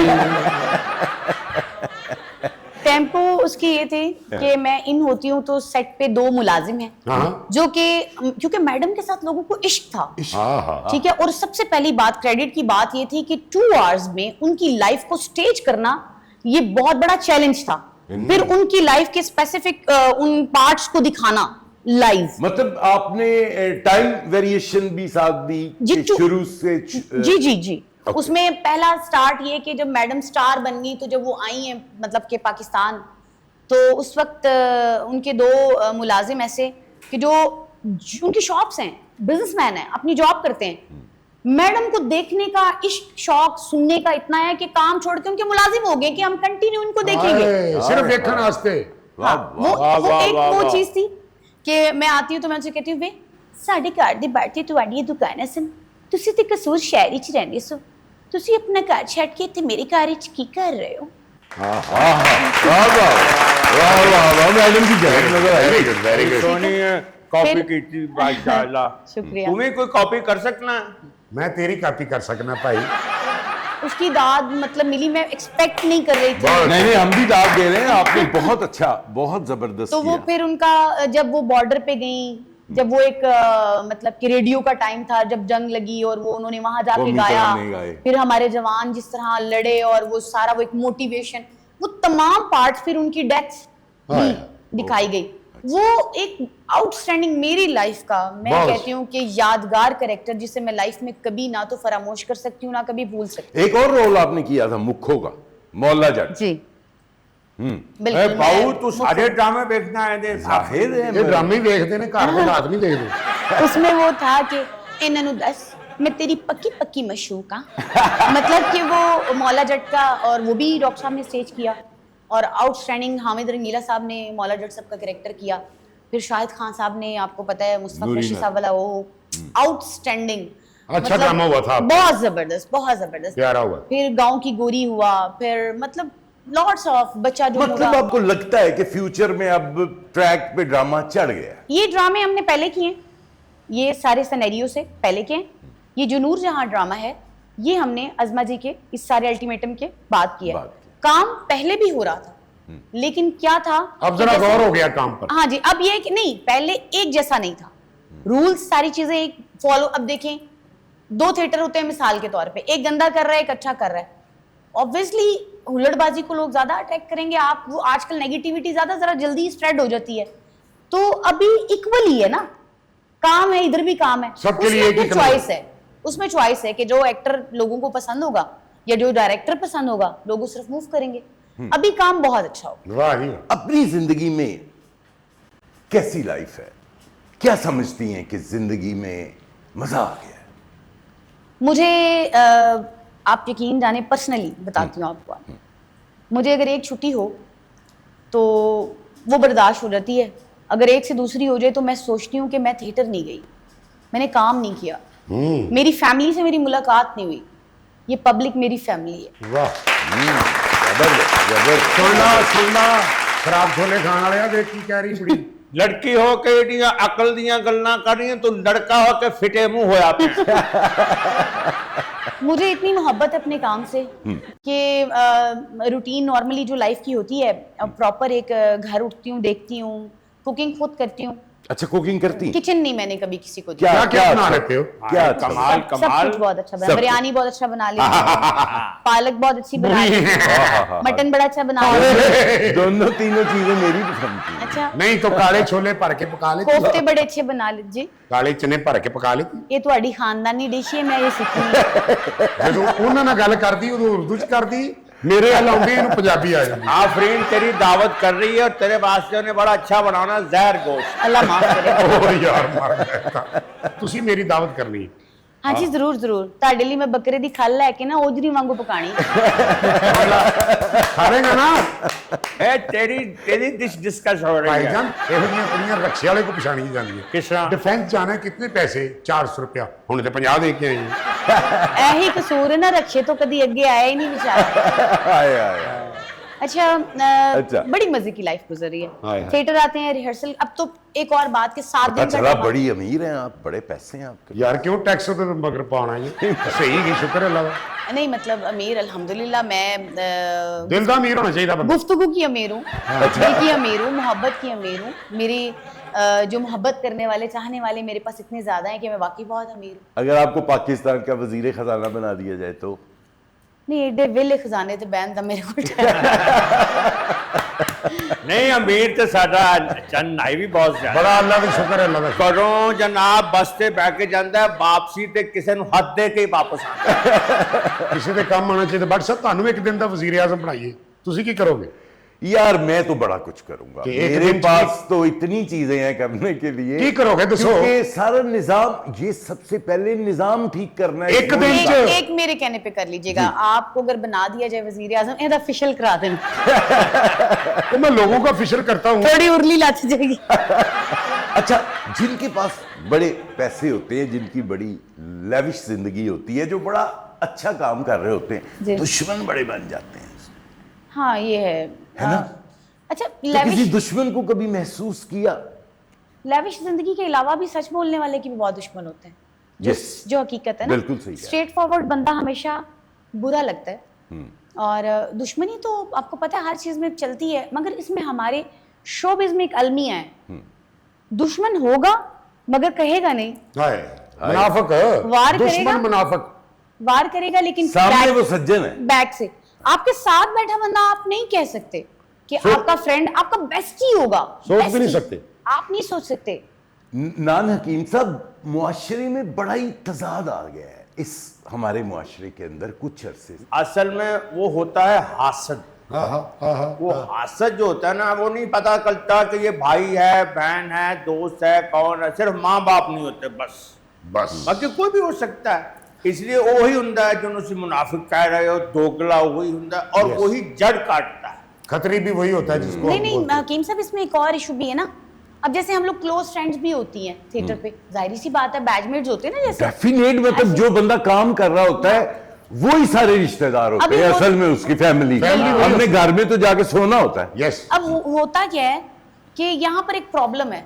टेम्पो उसकी ये थी कि मैं इन होती हूँ तो सेट पे 2 मुलाजिम हैं, हाँ। जो कि क्योंकि मैडम के साथ लोगों को इश्क था, हाँ। ठीक है। और सबसे पहली बात, क्रेडिट की बात ये थी कि 2 आवर्स में उनकी लाइफ को स्टेज करना ये बहुत बड़ा चैलेंज था। फिर उनकी लाइफ के स्पेसिफिक उन पार्ट्स को दिखाना लाइव। मतलब आपने टाइम वेरिएशन भी साथ दी जी, कि शुरू से जी उसमें पहला स्टार्ट ये कि जब मैडम स्टार बन गई, तो जब वो आई हैं मतलब के पाकिस्तान, तो उस वक्त उनके 2 मुलाजिम ऐसे कि जो उनकी शॉप्स हैं, बिजनेसमैन हैं, अपनी जॉब करते हैं। मैडम को देखने का इश्क, शौक सुनने का इतना है कि काम छोड़ के उनके मुलाजिम हो गए कि हम कंटिन्यू उनको देखेंगे। सिर्फ देखने वास्ते। हाँ, वो चीज थी कि मैं आती हूँ तो मैं उनसे कहती हूँ वे साढ़े घर दे बाहर ਤੁਹਾਡੀ ਦੁਕਾਨ ਹੈ ਸਨ, ਤੁਸੀਂ ਤੇ ਕਸੂਰ ਸ਼ਹਿਰ ਵਿੱਚ ਰਹਿੰਦੇ ਸੋ, ਤੁਸੀਂ ਆਪਣਾ ਘਰ ਛੱਡ ਕੇ ਇੱਥੇ ਮੇਰੇ ਘਰ ਵਿੱਚ ਕੀ ਕਰ ਰਹੇ ਹੋ? वाह मैडम की झलक नजर आई। Very good, very good. Soni copy फिर- की थी माशाल्लाह। शुक्रिया। तुम्हें कोई कॉपी कर सकना है? मैं तेरी कॉपी कर सकना भाई। उसकी दाद मतलब मिली, मैं एक्सपेक्ट नहीं कर रही थी। नहीं नहीं, हम भी दाद दे रहे हैं, आपने बहुत अच्छा, बहुत जबरदस्त तो वो किया। फिर उनका जब वो बॉर्डर पे गई, जब वो एक मतलब कि रेडियो का टाइम था, जब जंग लगी और वो उन्होंने वहां जाके कौमी गाया, तराने गाए। फिर हमारे जवान जिस तरह लड़े और वो सारा वो एक मोटिवेशन, वो तमाम पार्ट फिर उनकी डेथ भी दिखाई गई। वो एक आउटस्टैंडिंग मेरी लाइफ का, मैं बस। कहती हूँ कि यादगार कैरेक्टर जिसे मैं लाइफ में कभी ना तो फरामोश कर सकती हूँ ना कभी भूल सकती एक और रोल आपने किया था मुखो का, मौला जट। हूँ। जी ए बाऊ तू सारे ड्रामे देखना है दे जाहिर है ये ड्रामे देखते ने, घर के हाथ नहीं देखते। उसमें वो था कि इन्होंने 10 मैं तेरी पक्की पक्की मशूक हाँ। मतलब कि वो मौला जट का, और वो भी डॉक्टर साहब ने स्टेज किया, और आउटस्टैंडिंग हामिद रंगीला साहब ने मौला जट साहब का कैरेक्टर किया। फिर शाहिद खान साहब ने, आपको पता है मुस्तफा नूरी कुरैशी ने। साहब वाला वो आउटस्टैंडिंग, अच्छा ड्रामा हुआ था। बहुत जबरदस्त, बहुत जबरदस्त। प्यारा हुआ। फिर गांव की गोरी हुआ, फिर मतलब लॉट्स ऑफ बच्चा जो मतलब हुआ। आपको लगता है कि फ्यूचर में अब ट्रैक पे ड्रामा चढ़ गया? ये ड्रामे हमने पहले किए, ये सारे सिनेरियो से पहले किए। ये जो नूर जहां ड्रामा है, ये हमने अजमा जी के इस सारे अल्टीमेटम के बाद किया। बाद किया। काम पहले भी हो रहा था, लेकिन क्या था, अब जरा जैसे- गौर हो गया काम पर। हाँ जी, अब ये कि नहीं, पहले एक जैसा नहीं था, रूल्स सारी चीजें एक फॉलो। अब देखें 2 थिएटर होते हैं मिसाल के तौर पे, एक गंदा कर रहा है, एक अच्छा कर रहा है। ऑब्वियसली हुल्लड़बाजी को लोग ज्यादा अट्रैक्ट करेंगे। आप वो आजकल नेगेटिविटी ज्यादा जरा जल्दी स्प्रेड हो जाती है, तो अभी इक्वल ही है ना, काम है, इधर भी काम है, सबके लिए एक ही कानून। चॉइस है। उसमें चॉइस है कि जो एक्टर लोगों को पसंद होगा या जो डायरेक्टर पसंद होगा, लोग सिर्फ मूव करेंगे। अभी काम बहुत अच्छा हो। वाह जी वाह। अपनी जिंदगी में कैसी लाइफ है? क्या समझती हैं कि जिंदगी में मजा आ गया है? मुझे आप यकीन जाने, पर्सनली बताती हूँ आपको, मुझे अगर एक छुट्टी हो तो वो बर्दाश्त हो जाती है, अगर एक से दूसरी हो जाए तो मैं सोचती हूँ कि मैं थिएटर नहीं गई, मैंने काम नहीं किया, मेरी फैमिली से मेरी मुलाकात नहीं हुई। ये पब्लिक मेरी फैमिली है। वाह। जबरदस्त, जबरदस्त। सुनना खराब छोले खाने वाले देख की कह रही कुड़ी। लड़की हो के एडियां अकल दियां गल्लां कर रही हैं, तो लड़का हो के फिटे मुंह होया पे। मुझे इतनी मोहब्बत है अपने काम से कि रूटीन नॉर्मली जो लाइफ की होती है, प्रॉपर एक घर उठती हूँ, देखती हूँ, कुकिंग खुद करती हूँ। अच्छा, कुकिंग करती हैं? किचन नहीं मैंने कभी किसी को क्या दिया। क्या बना अच्छा- लेते हो? क्या अच्छा? कमाल सब कमाल। कुछ बहुत अच्छा बना, सब बिरयानी बहुत अच्छा बना लेती हूँ, पालक बहुत अच्छी बना लेती हूँ, मटन बड़ा अच्छा बना लेती हूँ। दोनों तीनों चीजें मेरी पसंद की। अच्छा, नहीं तो काले छोले भर के पका लेती। कोफ्ते बड़े अच्छे बना लीजिए। काले चने भर के पका लेती। ये ਤੁਹਾਡੀ ਖਾਨਦਾਨੀ डिश है, मैं ये सीखी है। ਜਦੋਂ ਉਹਨਾਂ ਨਾਲ ਗੱਲ ਕਰਦੀ ਉਦੋਂ ਉਰਦੂ ਚ ਕਰਦੀ, ਮੇਰੇ ਵੱਲ ਆਉਂਦੀ ਇਹਨੂੰ ਪੰਜਾਬੀ ਆ ਜਾਂਦੀ। आफरीन तेरी दावत कर रही है और तेरे वास्ते उन्हें बड़ा अच्छा बनाना जहर गोश्त। अल्लाह माफ करे। ਓ ਯਾਰ ਮਰ ਗਿਆ। ਤੁਸੀਂ ਮੇਰੀ ਦਾਵਤ ਕਰਨੀ। हाँ जी जरूर जरूर ਤੁਹਾਡੇ ਲਈ ਮੈਂ ਬੱਕਰੇ ਦੀ ਖੱਲ ਲੈ ਕੇ ਨਾ ਉਧਰੀ ਵਾਂਗੂ ਪਕਾਣੀ ਖਾਵੇਂਗਾ ਨਾ ए तेरी तेरी डिस्कस हो रही है ਭਾਈਜਾਨ ਇਹੋ ਜਿਹੀਆਂ ਕੁੜੀਆਂ ਰਕਸ਼ੇ ਵਾਲੇ ਕੋ ਪਛਾਣੀ ਜਾਂਦੀਆਂ किस तरह डिफेंस जाना कितने पैसे 400 रुपया हुण ते 50 दे के आए ਇਹੀ ਕਸੂਰ ਹੈ ਨਾ ਰਕਸ਼ੇ ਤੋਂ ਕਦੀ ਅੱਗੇ ਆਇਆ ਹੀ ਨਹੀਂ ਵਿਚਾਰਾ आए आए अच्छा अच्छा। बड़ी मजे की लाइफ गुजरी हाय है हाय। थिएटर आते हैं रिहर्सल अब तो एक और बात के 7 पता दिन का चला ड्रामा- बड़ी अमीर हैं आप, बड़े पैसे हैं आपके। यार क्यों टैक्स तो मगर पाना है सही की शुक्र है अल्लाह का नहीं मतलब अमीर अल्हम्दुलिल्लाह मैं दिल का अमीर होना चाहिए बंदा गुफ्तगू की अमीर हूँ दिल की अमीर हूँ मोहब्बत की अमीर हूँ मेरी जो मोहब्बत करने वाले चाहने वाले मेरे पास इतने ज्यादा हैं कि मैं वाकई बहुत अमीर हूँ अगर आपको पाकिस्तान का वजीर खजाना बना दिया जाए तो नहीं एडे वेले खजाने ते बैन दा मेरे को नहीं अमीर तो साडा चंद नाई भी बहुत ज्यादा बड़ा अल्लाह का शुक्र है अल्लाह का घरों जनाब बस ते बह के जांदा है वापसी ते किसे नु हद दे के ही वापस आंदा ਕਿਸੇ ਦੇ ਕੰਮ ਆਣਾ ਚਾਹੀਦਾ ਬਟ ਸਾਹਿਬ ਤੁਹਾਨੂੰ ਇੱਕ ਦਿਨ ਦਾ ਵਜ਼ੀਰ ਆਜ਼ਮ ਬਣਾਈਏ ਤੁਸੀਂ ਕੀ ਕਰੋਗੇ यार मैं तो बड़ा कुछ करूंगा, कि एक मेरे दिन पास तो इतनी चीजें हैं करने के लिए। की करोगे दसो? क्योंकि सारा निजाम, ये सबसे पहले निजाम ठीक करना है। एक दिन एक मेरे कहने पे कर लीजिएगा आपको अगर बना दिया जाए वजीर आजम एदा ऑफिशियल करा देना तो मैं लोगों का फिशर करता हूँ थोड़ी उर्ली लाच जाएगी अच्छा, जिनके पास बड़े पैसे होते हैं, जिनकी बड़ी लेविश जिंदगी होती है, जो बड़ा अच्छा काम कर रहे होते हैं, जी। दुश्मन बड़े बन जाते हैं, हाँ ये है ना? अच्छा तो किसी लेविश दुश्मन को कभी महसूस किया? लेविश जिंदगी के अलावा भी सच बोलने वाले की भी बहुत दुश्मन होते हैं Yes. जो हकीकत है ना बिल्कुल सही है। स्ट्रेट फॉरवर्ड बंदा हमेशा बुरा लगता है और दुश्मनी तो आपको पता है हर चीज में चलती है मगर इसमें हमारे शोबिज़ में एक अलमिया है दुश्मन होगा मगर कहेगा नहीं हाय मुनाफिक वार करेगा? दुश्मन मुनाफिक वार करेगा लेकिन सामने बैक- वो सज्जन है। बैक से आपके साथ बैठा बंदा आप नहीं कह सकते कि आपका फ्रेंड आपका बेस्टी होगा सोच भी नहीं bestie। सकते। आप नहीं सोच सकते नान हकीम साहब, मुआशरे में बड़ा ही तजाद आ गया है इस हमारे मुआशरे के अंदर कुछ अरसे से। असल में वो होता है हासद वो हासद जो होता है ना वो नहीं पता चलता कि ये भाई है बहन है दोस्त है कौन है सिर्फ माँ बाप नहीं होते बस बस बाकी कोई भी हो सकता है इसलिए वही हुंदा है जो तुम मुनाफिक कह रहे हो दोगला वही हुंदा है और Yes. वही जड़ काटता है खतरी भी वही होता है जिसको नहीं हम नहीं बोलते हैं। हकीम साहब इसमें एक और इशू भी है ना अब जैसे हम लोग क्लोज फ्रेंड्स भी होती हैं थिएटर पे जाहिर सी बात है बैचमेट्स होते हैं ना जैसे डेफिनेट, मतलब जो बंदा काम कर रहा होता है वो ही सारे रिश्तेदार होते अभी हैं वो- असल में उसकी फैमिली। Family वही हमने घर में तो जाके सोना होता है। यस अब होता क्या है कि यहाँ पर एक प्रॉब्लम है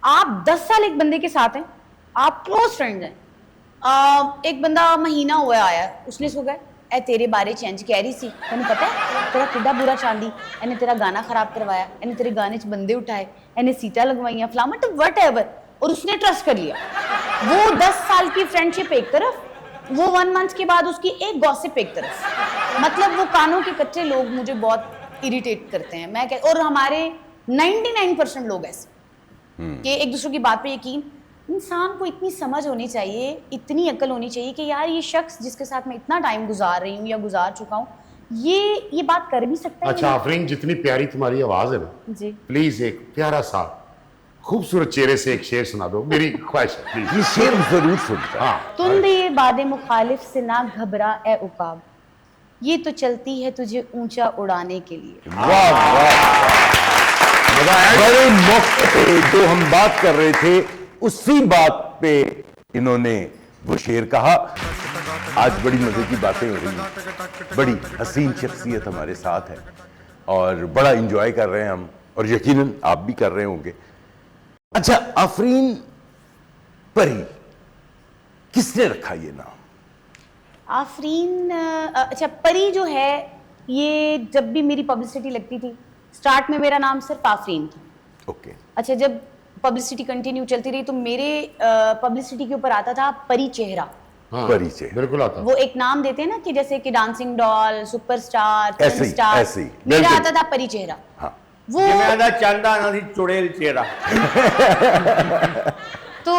आप 10 साल एक बंदे के साथ हैं आप क्लोज फ्रेंड्स हैं एक बंदा महीना हुआ आया उसने इसको कहा ए तेरे बारे च इंज कह रही सी तेन पता है तेरा किड्डा बुरा चांदी इन्हें तेरा गाना खराब करवाया इन्हें तेरे गाने च बंदे उठाए इन्हें सीटा लगवाइया फ्लामट वट और उसने ट्रस्ट कर लिया वो 10 साल की फ्रेंडशिप एक तरफ वो 1 मंथ के बाद उसकी एक गॉसिप एक तरफ मतलब वो कानों के कच्चे लोग मुझे बहुत इरिटेट करते हैं मैं कह और हमारे 99% लोग ऐसे कि एक दूसरे की बात पे यकीन इंसान को इतनी समझ होनी चाहिए इतनी अक्ल होनी चाहिए कि यार ये शख्स जिसके साथ मैं इतना टाइम गुजार रही हूँ या गुजार चुका हूँ ये बात कर भी सकता है अच्छा आफरीन जितनी प्यारी तुम्हारी आवाज है ना जी प्लीज एक प्यारा सा खूबसूरत चेहरे से एक शेर सुना दो मेरी ख्वाहिश है प्लीज ये शेर जरूर सुनता है। हाँ तुंदे ये बादे मुखालिफ से ना घबरा ए उकाब ये तो चलती है तुझे ऊंचा उड़ाने के लिए वाह वाह, बड़े मौके पे जो हम बात कर रहे थे उसी बात पे इन्होंने वो शेर कहा। आज बड़ी मजे की बातें हो रही हैं, बड़ी हसीन शख्सियत हमारे साथ है और बड़ा इंजॉय कर रहे हैं हम और यकीनन आप भी कर रहे होंगे। अच्छा आफरीन परी किसने रखा ये नाम? आफरीन अच्छा परी जो है ये जब भी मेरी पब्लिसिटी लगती थी स्टार्ट में मेरा नाम सिर्फ आफरीन था ओके, अच्छा जब पब्लिसिटी कंटिन्यू चलती रही तो मेरे पब्लिसिटी के ऊपर आता था परी चेहरा हाँ, परिचय। बिल्कुल आता वो एक नाम देते हैं ना कि जैसे कि डांसिंग डॉल सुपरस्टार ऐसे फिल्म ही, स्टार ऐसे ही, मेरा बिल्कुल। आता था परी चेहरा हाँ वो जिन्हें आदा चंदा ना थी चुड़ैल चेहरा तो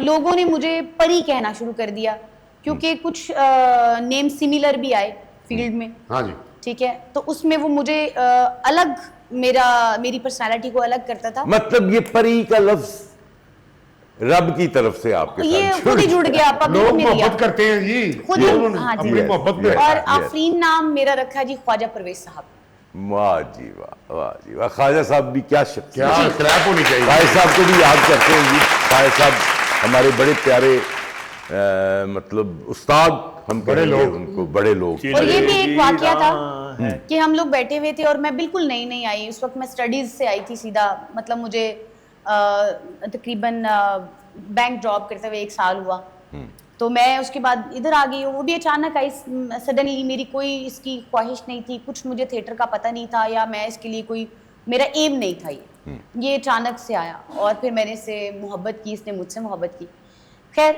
लोगों ने मुझे परी कहना शुरू कर दिया क्योंकि कुछ नेम सिमिलर भी आए फील्ड में हाँ जी ठीक है तो उसमें वो मुझे अलग मेरी पर्सनालिटी को अलग करता था मतलब ये परी का लफ्ज रब की तरफ से आपके ये साथ खुद ही जुड़ गया, पब्लिक लोग ने दिया मोहब्बत करते हैं जी, खुद ही, उन्होंने हाँ जी। अपनी मोहब्बत में। और Yes. आफरीन नाम मेरा रखा जी ख्वाजा परवेज साहब। वाह जी वाह, वाह जी वाह। ख्वाजा साहब भी क्या शख्सियत, क्या क्रैप होनी चाहिए। ख्वाजा साहब को भी याद करते हैं जी। ख्वाजा साहब हमारे बड़े प्यारे मतलब उस्ताद, हम बड़े कहेंगे लोग। उनको, बड़े लोग। और ये भी एक वाकया था कि हम लोग बैठे हुए थे और मैं बिल्कुल नई नई आई उस वक्त, मैं स्टडीज से आई थी सीधा, मतलब मुझे तकरीबन बैंक जॉब करते हुए 1 साल हुआ। तो मैं उसके बाद इधर आ गई हूँ, वो भी अचानक आई सडनली। मेरी कोई इसकी ख्वाहिश नहीं थी, कुछ मुझे थिएटर का पता नहीं था, या मैं इसके लिए कोई, मेरा एम नहीं था ये अचानक से आया। और फिर मैंने इससे मोहब्बत की, इसने मुझसे मोहब्बत की। खैर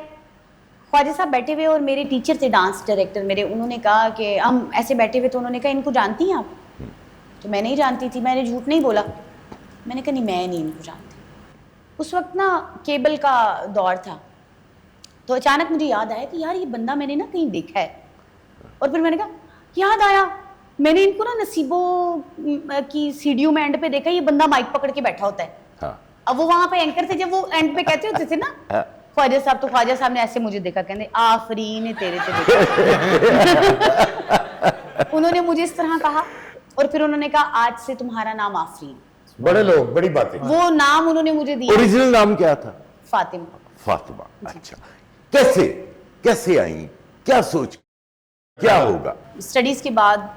ख्वाजा साहब बैठे हुए और मेरे टीचर थे, डांस डायरेक्टर मेरे, उन्होंने कहा कि हम ऐसे बैठे हुए तो उन्होंने कहा इनको जानती हैं आप? तो मैं नहीं जानती थी, मैंने झूठ नहीं बोला, मैंने कहा नहीं मैं नहीं इनको जानती। उस वक्त ना केबल का दौर था, तो अचानक मुझे याद आया कि यार ये बंदा मैंने ना कहीं देखा है। और फिर मैंने कहा याद आया, मैंने इनको ना नसीबों की सीढ़ियों में एंड पे देखा, ये बंदा माइक पकड़ के बैठा होता है। हाँ। अब वो वहां पे एंकर थे, जब वो एंड पे कहते होते थे ना ख्वाजा साहब, तो ख्वाजा साहब ने ऐसे मुझे देखा, कहते आफरीन तेरे से देखा। उन्होंने मुझे इस तरह कहा और फिर उन्होंने कहा आज से तुम्हारा नाम आफरीन। बड़े लोग, बड़ी बातें। वो नाम उन्होंने मुझे दिया, ओरिजिनल नाम क्या था? फातिमा। फातिमा। अच्छा, कैसे कैसे आई, क्या सोच, क्या होगा? स्टडीज के बाद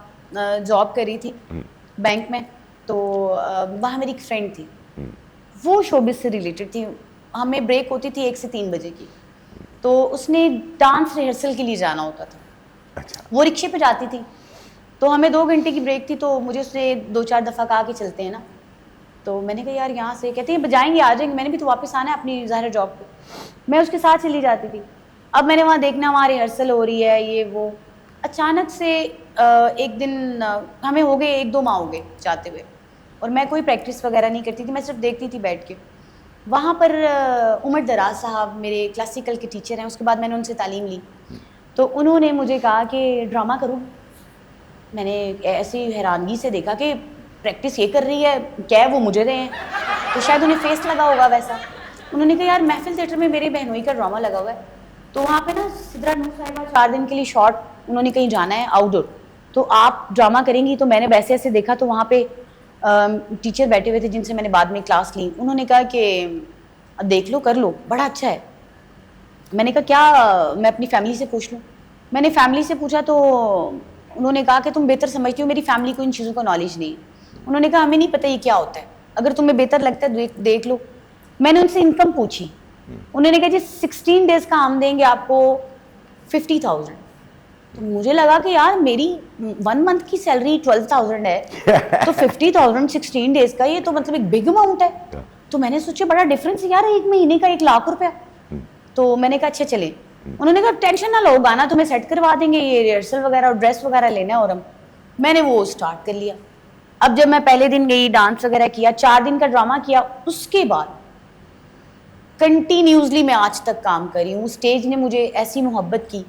जॉब कर रही थी बैंक में, तो वहाँ मेरी एक फ्रेंड थी, वो शोबिज से रिलेटेड थी। हमें ब्रेक होती थी 1 से 3 बजे की, तो उसने डांस रिहर्सल के लिए जाना होता था। अच्छा। वो रिक्शे पे जाती थी, तो हमें 2 घंटे की ब्रेक थी, तो मुझे उसने 2-4 दफ़ा कहा कि चलते हैं ना। तो मैंने कहा यार यहाँ से, कहते हैं बजाएंगे आ जाएंगे, मैंने भी तो वापस आना है अपनी ज़ाहिर जॉब पे। मैं उसके साथ चली जाती थी। अब मैंने वहाँ देखना वहाँ रिहर्सल हो रही है, ये वो। अचानक से एक दिन हमें हो गए 1-2 माह हो गए जाते हुए, और मैं कोई प्रैक्टिस वगैरह नहीं करती थी, मैं सिर्फ देखती थी बैठ के। वहाँ पर उमर दराज साहब मेरे क्लासिकल के टीचर हैं, उसके बाद मैंने उनसे तालीम ली, तो उन्होंने मुझे कहा कि ड्रामा करो। मैंने ऐसी हैरानगी से देखा कि प्रैक्टिस ये कर रही है, क्या है वो मुझे रहे हैं, तो शायद उन्हें फेस लगा होगा वैसा। उन्होंने कहा यार महफिल थिएटर में मेरे बहनोई का ड्रामा लगा हुआ है, तो वहाँ पे ना सिद्रा नूर साहिबा 4 दिन के लिए शॉर्ट, उन्होंने कहीं जाना है आउटडोर, तो आप ड्रामा करेंगी। तो मैंने वैसे ऐसे देखा, तो वहाँ पे टीचर बैठे हुए थे जिनसे मैंने बाद में क्लास ली। उन्होंने कहा कि देख लो, कर लो, बड़ा अच्छा है। मैंने कहा क्या मैं अपनी फैमिली से पूछ लूँ? मैंने फैमिली से पूछा तो उन्होंने कहा कि तुम बेहतर समझती हो, मेरी फैमिली को इन चीज़ों का नॉलेज नहीं है। उन्होंने कहा हमें नहीं पता ये क्या होता है, अगर तुम्हें बेहतर लगता है देख लो। मैंने उनसे इनकम पूछी, उन्होंने कहा जी 16 डेज का हम देंगे आपको 50,000। तो मुझे लगा कि यार मेरी 1 मंथ की सैलरी 12,000 है, तो 50,000 16 डेज का, ये तो मतलब एक बिग अमाउंट है। तो मैंने सोचा बड़ा डिफरेंस यार, 1 महीने का 1 लाख रुपया। तो मैंने कहा अच्छा चले। उन्होंने कहा टेंशन ना लो, गाना तुम्हें सेट करवा देंगे, ये रिहर्सल वगैरह और ड्रेस वगैरह लेना है। और मैंने वो स्टार्ट कर लिया। अब जब मैं पहले दिन गई, डांस वगैरह किया, 4 दिन का ड्रामा किया, उसके बाद कंटिन्यूसली मैं आज तक काम कर रही हूँ। स्टेज ने मुझे ऐसी मोहब्बत की,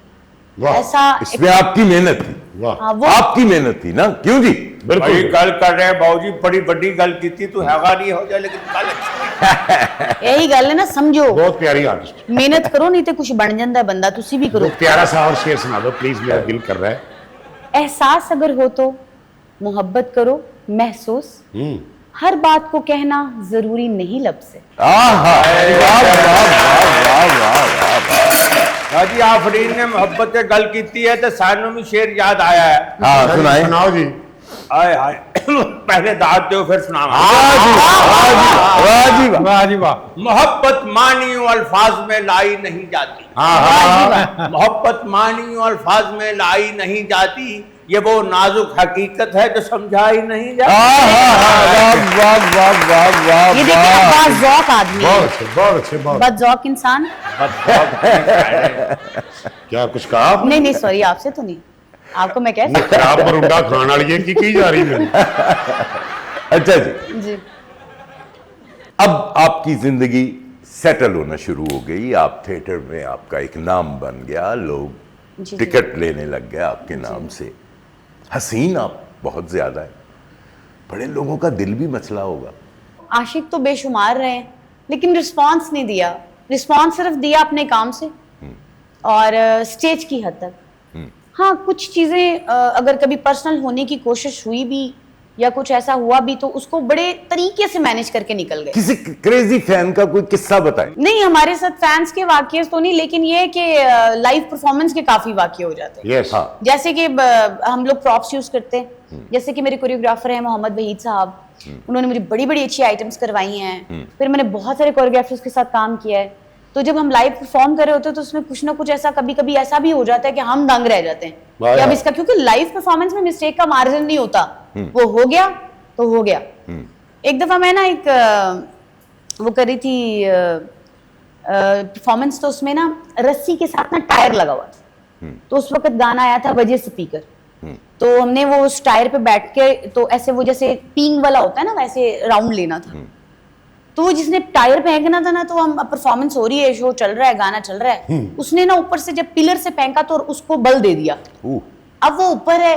ऐसा इसमें आपकी मेहनत थी। वाह, हाँ, वो आपकी मेहनत थी ना, क्यों जी? बड़ी गल कर रहे बाबूजी, बड़ी बड़ी गल की थी, तू हैगा नहीं हो जाए, लेकिन गल यही गल है ना, समझो बहुत प्यारी आर्टिस्ट। मेहनत करो, नहीं तो कुछ बन जाता बंदा, तुसी भी करो। एक प्यारा सा और शेर सुना दो प्लीज, मेरा दिल कर रहा है। एहसास अगर हो तो मोहब्बत करो महसूस, हर बात को कहना जरूरी नहीं लब से। जी आफरीन ने मोहब्बत से गल की है, तो सानू भी शेर याद आया है। हाँ सुनाए। सुनाओ जी। आए हाय पहले दाद दो फिर सुना। वाह जी वाह। मोहब्बत मानी और अल्फाज में लाई नहीं जाती। मोहब्बत मानी और अल्फाज में लाई नहीं जाती, ये वो नाजुक हकीकत है जो समझाई नहीं जाती। ये देखिए बाज़ौक आदमी है, बहुत अच्छे, बहुत अच्छे, बहुत। बदजौक इंसान। क्या कुछ कहा आपने? नहीं नहीं सॉरी, आपसे तो नहीं, आपको मैं कह सकती खराब बरुंडा खाने वाली है की जा रही है। अच्छा जी, हूँ। जी अब आपकी जिंदगी सेटल होना शुरू हो गई, आप थिएटर में आपका एक नाम बन गया, लोग जी। टिकट लेने लग गए आपके नाम से। हसीन आप बहुत ज्यादा है, बड़े लोगों का दिल भी मचला होगा। आशिक तो बेशुमार रहे, लेकिन रिस्पांस नहीं दिया। रिस्पॉन्स सिर्फ दिया अपने काम से और स्टेज की हद तक। हाँ, कुछ चीजें अगर कभी पर्सनल होने की कोशिश हुई भी या कुछ ऐसा हुआ भी तो उसको बड़े तरीके से मैनेज करके निकल गए। किसी क्रेजी फैन का कोई किस्सा बताएं। नहीं, हमारे साथ फैंस के वाकये तो नहीं, लेकिन ये है कि लाइव परफॉर्मेंस के काफी वाकये हो जाते हैं। यस, हाँ, जैसे कि हम लोग प्रॉप्स यूज करते हैं, जैसे कि मेरे कोरियोग्राफर हैं मोहम्मद वहीद साहब, उन्होंने मुझे बड़ी बड़ी अच्छी आइटम्स करवाई हैं। फिर मैंने बहुत सारे कोरियोग्राफर्स के साथ काम किया है। तो जब हम लाइव परफॉर्म कर रहे होते हैं तो उसमें कुछ ना कुछ ऐसा कभी कभी ऐसा भी हो जाता है कि हम दंग रह जाते हैं कि अब इसका, क्योंकि लाइव परफॉर्मेंस में मिस्टेक का मार्जिन नहीं होता, वो हो गया तो हो गया। एक दफा मैं ना एक वो कर रही थी परफॉर्मेंस, तो उसमें ना रस्सी के साथ ना टायर लगा हुआ था। तो उस वक्त गाना आया था बजे स्पीकर, तो हमने वो उस टायर पे बैठ के तो ऐसे वो जैसे पींग वाला होता है ना वैसे राउंड लेना था। तो वो जिसने टायर फेंकना था ना, तो हम परफॉर्मेंस हो रही है, शो चल रहा है, गाना चल रहा है, उसने ना ऊपर से जब पिलर से फेंका तो उसको बल दे दिया। अब वो ऊपर है,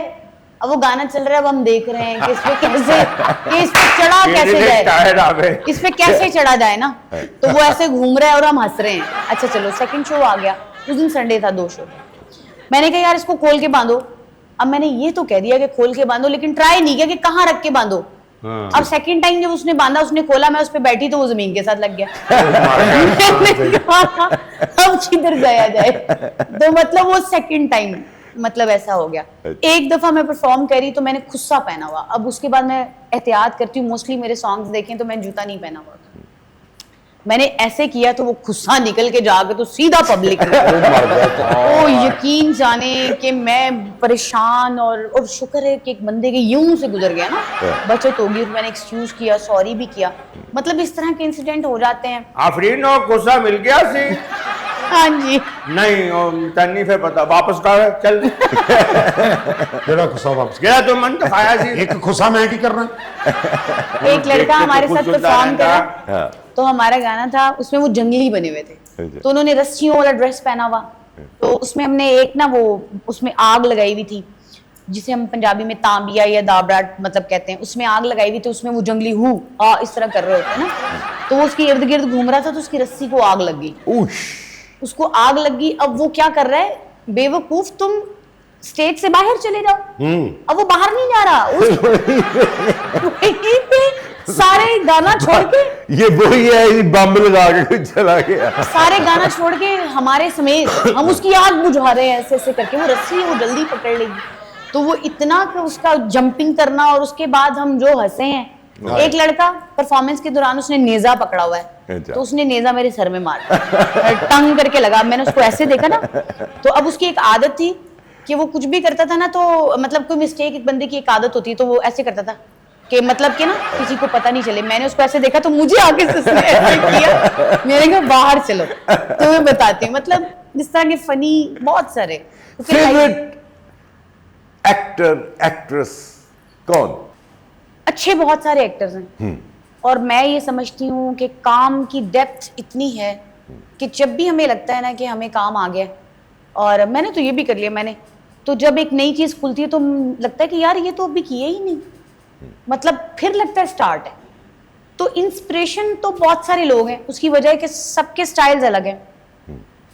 अब वो गाना चल रहा है, अब हम देख रहे हैं कि इस पे कैसे, कि इस पे चढ़ा कैसे जाए, इस पे कैसे चढ़ा जाए ना। तो वो ऐसे घूम रहा है और हम हंस रहे हैं। अच्छा चलो, सेकंड शो आ गया, उस दिन संडे था, 2 शो। मैंने कहा यार इसको खोल के बांधो। अब मैंने ये तो कह दिया कि खोल के बांधो, लेकिन ट्राई नहीं किया कि कहाँ रख के बांधो। अब सेकंड टाइम जब उसने बांधा, उसने खोला, मैं उस पे बैठी तो वो जमीन के साथ लग गया। अब किधर जाया जाए, तो मतलब वो सेकंड टाइम मतलब ऐसा हो गया। एक दफा मैं परफॉर्म करी तो मैंने खुस्सा पहना हुआ। अब उसके बाद मैं एहतियात करती हूँ, मोस्टली मेरे सॉन्ग्स देखें तो मैंने जूता नहीं पहना हुआ। मैंने ऐसे किया तो वो खुस्सा निकल के जाके तो सीधा पब्लिक में। ओ यकीन जाने कि मैं परेशान और शुक्र है कि एक बंदे के यूं से गुजर गया ना, बचत होगी। मैंने एक्सक्यूज किया, सॉरी भी किया। मतलब इस तरह के इंसिडेंट हो जाते हैं। आफरीन और गुस्सा मिल गया सी? हाँ जी। नहीं तन्नी फिर पता वापस कर चल। जरा खुशा वापस गया तो मन तो खाया सी। एक खुशा मैं की करना। एक लड़का हमारे साथ परफॉर्म करा, तो हमारा गाना था, उसमें वो जंगली बने हुए थे, तो उन्होंने रस्सियों वाला ड्रेस पहना हुआ। तो उसमें हमने एक ना वो उसमें आग लगाई हुई थी, जिसे हम पंजाबी में तांबिया या दाबड़ा मतलब कहते हैं। उसमें आग लगाई हुई थी, उसमें वो जंगली इस तरह कर रहे होते हैं ना। तो वो उसके इर्द गिर्द घूम रहा था, तो उसकी रस्सी को आग लग गई। उसको आग लग गई। अब वो क्या कर रहा है, बेवकूफ, तुम स्टेज से बाहर चले जाओ। अब वो बाहर नहीं जा रहा, सारे गाना छोड़ के, ये वही है, बम लगा के चला गया। सारे गाना छोड़ के हमारे समेत हम उसकी आग बुझा रहे हैं ऐसे ऐसे करके। वो रस्सी है, वो जल्दी पकड़ लेगी। तो वो इतना कि उसका जंपिंग करना, और उसके बाद हम जो हंसे हैं। एक लड़का परफॉर्मेंस के दौरान उसने नेजा पकड़ा हुआ है, तो उसने नेजा मेरे सर में मारा, टंग करके लगा। मैंने उसको ऐसे देखा ना, तो अब उसकी एक आदत थी कि वो कुछ भी करता था ना, तो मतलब कोई मिस्टेक, एक बंदे की एक आदत होती है, तो वो ऐसे करता था कि मतलब कि ना किसी को पता नहीं चले। मैंने उसको ऐसे देखा तो मुझे आगे से उसने ऐसे किया। मैंने कहा बाहर चलो। तो मैं बताती हूँ, मतलब जिस तरह के फनी बहुत सारे। फेवरेट एक्टर एक्ट्रेस कौन? अच्छे बहुत सारे एक्टर्स हैं, और मैं ये समझती हूँ कि काम की डेप्थ इतनी है कि जब भी हमें लगता है ना कि हमें काम आ गया, और मैंने तो ये भी कर लिया, मैंने तो जब एक नई चीज खुलती है तो लगता है कि यार ये तो अभी किए ही नहीं, मतलब फिर लगता है स्टार्ट है। तो इंस्पिरेशन तो बहुत सारे लोग हैं, उसकी वजह है कि सबके स्टाइल्स अलग हैं।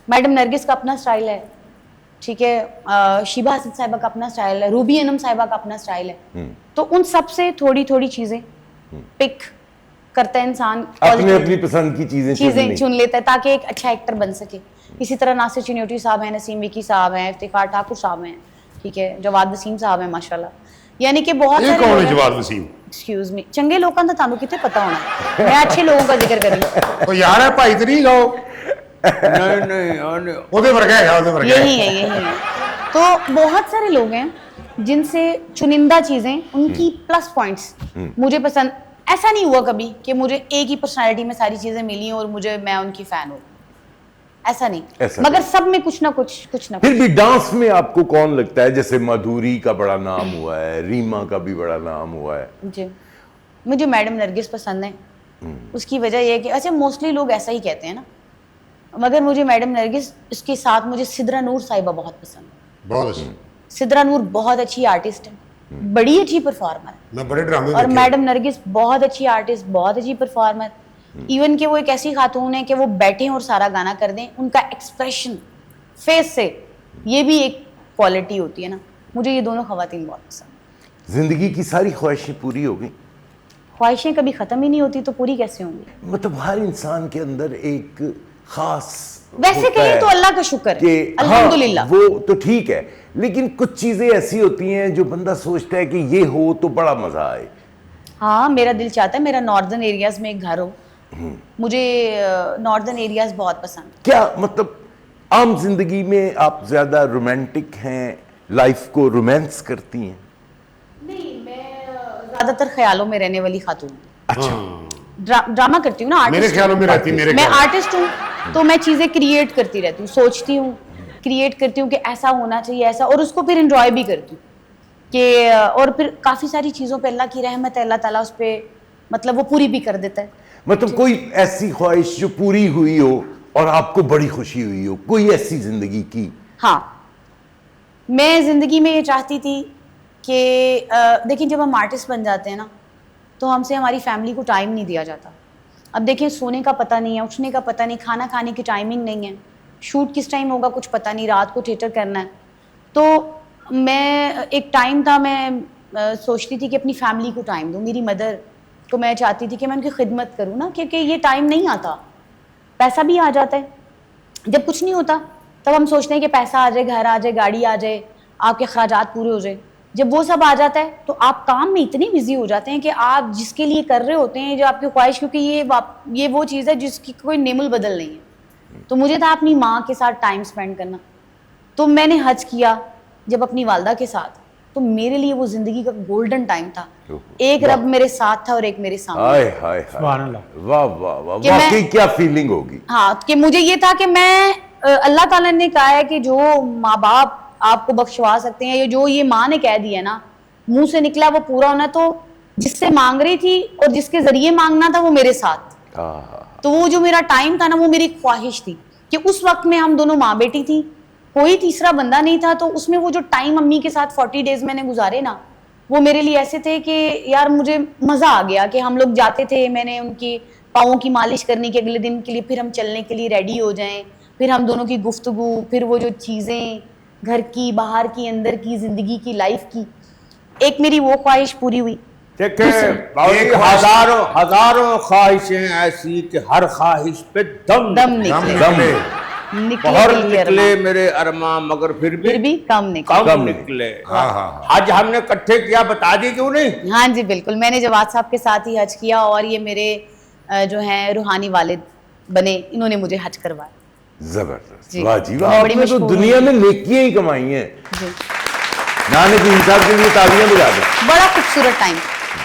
मैडम नरगिस का अपना स्टाइल है, ठीक है, शीबा हसन साहिबा का अपना स्टाइल है, रूबी अनम साहिबा का अपना स्टाइल है। तो उन सब से थोड़ी थोड़ी चीजें पिक करता है इंसान, अपनी अपनी पसंद की चीजें चुन लेता है ताकि एक अच्छा एक्टर बन सके। इसी तरह नासिर चिन्योटी साहब हैं, नसीम विकी साहब हैं, इफ्तिखार ठाकुर साहब हैं, ठीक है, जवाद वसीम साहब हैं माशाल्लाह। यानी कि बहुत सारे कौन है जवाद वसीम? एक्सक्यूज मी, चंगे लोगों का तानू कितने पता होना, मैं अच्छे लोगों का जिक्र करी। तो यार है भाई तरी गाओ। नहीं ओदे वर्गा है, ओदे वर्गा यही है, यही है। तो बहुत सारे लोग हैं जिनसे चुनिंदा चीजें, उनकी प्लस पॉइंट्स मुझे पसंद। ऐसा नहीं हुआ कभी कि मुझे एक ही पर्सनालिटी में सारी चीजें मिली और मैं उनकी फैन हूँ, ऐसा नहीं, मगर सब में कुछ ना कुछ फिर भी डांस में आपको कौन लगता है? जैसे माधुरी का बड़ा नाम हुआ है, रीमा का भी बड़ा नाम हुआ है। जी, मुझे मैडम नरगिस पसंद है। उसकी वजह यह है कि अच्छा मोस्टली लोग ऐसा ही कहते हैं ना, मगर मुझे मैडम नरगिस, इसके साथ मुझे सिद्रा नूर साहिबा बहुत पसंद है। बहुत अच्छी। सिद्रा नूर बहुत अच्छी आर्टिस्ट है, बड़ी अच्छी परफॉर्मर है। मैं बड़े ड्रामे और मैडम नरगिस बहुत अच्छी आर्टिस्ट, बहुत अच्छी परफॉर्मर। इवन कि वो एक ऐसी खातून है कि वो बैठे और सारा गाना कर दें, उनका एक्सप्रेशन फेस से, ये भी एक क्वालिटी होती है ना। मुझे ये दोनों खवातीन बहुत पसंद। जिंदगी की सारी ख्वाहिशें पूरी हो गई? ख्वाहिशें कभी ख़त्म ही नहीं होती तो पूरी कैसे होंगी? मतलब हर इंसान के अंदर एक खास वैसे होता कहें है तो अल्लाह का शुक्र है, कि अल्हम्दुलिल्लाह। हाँ, वो तो ठीक है, लेकिन कुछ चीजें ऐसी होती हैं जो बंदा सोचता है कि ये हो तो बड़ा मजा आए। हाँ, मेरा दिल चाहता है मेरा नॉर्दर्न एरियाज में एक घर हो। मुझे नॉर्दर्न एरियाज बहुत पसंद। क्या मतलब आम जिंदगी में आप ज्यादा रोमांटिक हैं, लाइफ को रोमांस करती हैं? नहीं, मैं ज्यादातर ख्यालों में रहने वाली खातून। अच्छा। ड्रामा करती हूँ ना, मेरे आर्टिस्ट ख्यालों में रहती, मेरे मैं ख्याल में। आर्टिस्ट हूँ, तो मैं चीजें क्रिएट करती रहती हूँ, सोचती हूँ, क्रिएट करती हूँ कि ऐसा होना चाहिए ऐसा, और उसको फिर एंजॉय भी करती हूँ कि, और फिर काफी सारी चीजों पे अल्लाह की रहमत है, अल्लाह ताला उस पे मतलब वो पूरी भी कर देता है। मतलब कोई ऐसी ख्वाहिश जो पूरी हुई हो और आपको बड़ी खुशी हुई हो, कोई ऐसी जिंदगी की? हाँ, मैं जिंदगी में ये चाहती थी कि देखिए जब हम आर्टिस्ट बन जाते हैं ना, तो हमसे हमारी फैमिली को टाइम नहीं दिया जाता। अब देखिए सोने का पता नहीं है, उठने का पता नहीं, खाना खाने की टाइमिंग नहीं है, शूट किस टाइम होगा कुछ पता नहीं, रात को थिएटर करना है। तो मैं एक टाइम था, मैं सोचती थी कि अपनी फैमिली को टाइम दूँ, मेरी मदर को मैं चाहती थी कि मैं उनकी खिदमत करूँ ना, क्योंकि ये टाइम नहीं आता, पैसा भी आ जाता है। जब कुछ नहीं होता तब हम सोचते हैं कि पैसा आ जाए, घर आ जाए, गाड़ी आ जाए, आपके खर्चात पूरे हो जाए। जब वो सब आ जाता है तो आप काम में इतने बिजी हो जाते हैं कि आप जिसके लिए कर रहे होते हैं, जो आपकी ख्वाहिश, क्योंकि ये वो चीज़ है जिसकी कोई नेमुल बदल नहीं है। तो मुझे था अपनी माँ के साथ टाइम स्पेंड करना, तो मैंने हज किया जब अपनी वालदा के साथ, तो मेरे लिए वो जिंदगी का गोल्डन टाइम था। एक रब मेरे साथ था और एक मेरे सामने। हाय हाय सुभान हाय, अल्लाह। वाह वाह वाह, कि मैं- वाकई क्या फीलिंग होगी। हाँ, कि मुझे ये था कि मैं अल्लाह ताला ने कहा है कि जो माँ बाप आपको बख्शवा सकते हैं, या जो ये माँ ने कह दिया ना, मुंह से निकला वो पूरा होना। तो जिससे मांग रही थी और जिसके जरिए मांगना था वो मेरे साथ। तो वो जो मेरा टाइम था ना, वो मेरी ख्वाहिश थी कि उस वक्त में हम दोनों माँ बेटी थी, कोई तीसरा बंदा नहीं था। तो उसमें वो जो टाइम अम्मी के साथ 40 डेज मैंने गुजारे ना, वो मेरे लिए ऐसे थे कि यार मुझे मज़ा आ गया कि हम लोग जाते थे, मैंने उनकी पाँवों की मालिश करने के अगले दिन के लिए, फिर हम चलने के लिए रेडी हो जाएं, फिर हम दोनों की गुफ्तगू, फिर वो जो चीज़ें घर की, बाहर की, अंदर की, ज़िंदगी की, लाइफ की, एक मेरी वो ख्वाहिश पूरी हुई। देखिए बाबूजी, हजारों हजारों ख्वाहिशें ऐसी कि हर ख्वाहिश पे दम दम निकले, निकले बहुत दिल के निकले अरमान, मेरे अरमा, मगर फिर फिर भी कम निकले। कम निकले। आज हमने इकट्ठे किया, बता दी क्यों नहीं? हाँ जी बिल्कुल, मैंने जवाद साहब के साथ ही हज किया, और ये मेरे जो हैं रूहानी वालिद बने, इन्होंने मुझे हज करवाया। जबरदस्त, जी। वाह जी मैं वाह, बड़ी आपने तो मशहूर दुनिया में नेकियां ही कमाई हैं। जी, नाने की इंसाफ के लिए तालियां बजा दो। बड़ा खूबसूरत टाइम।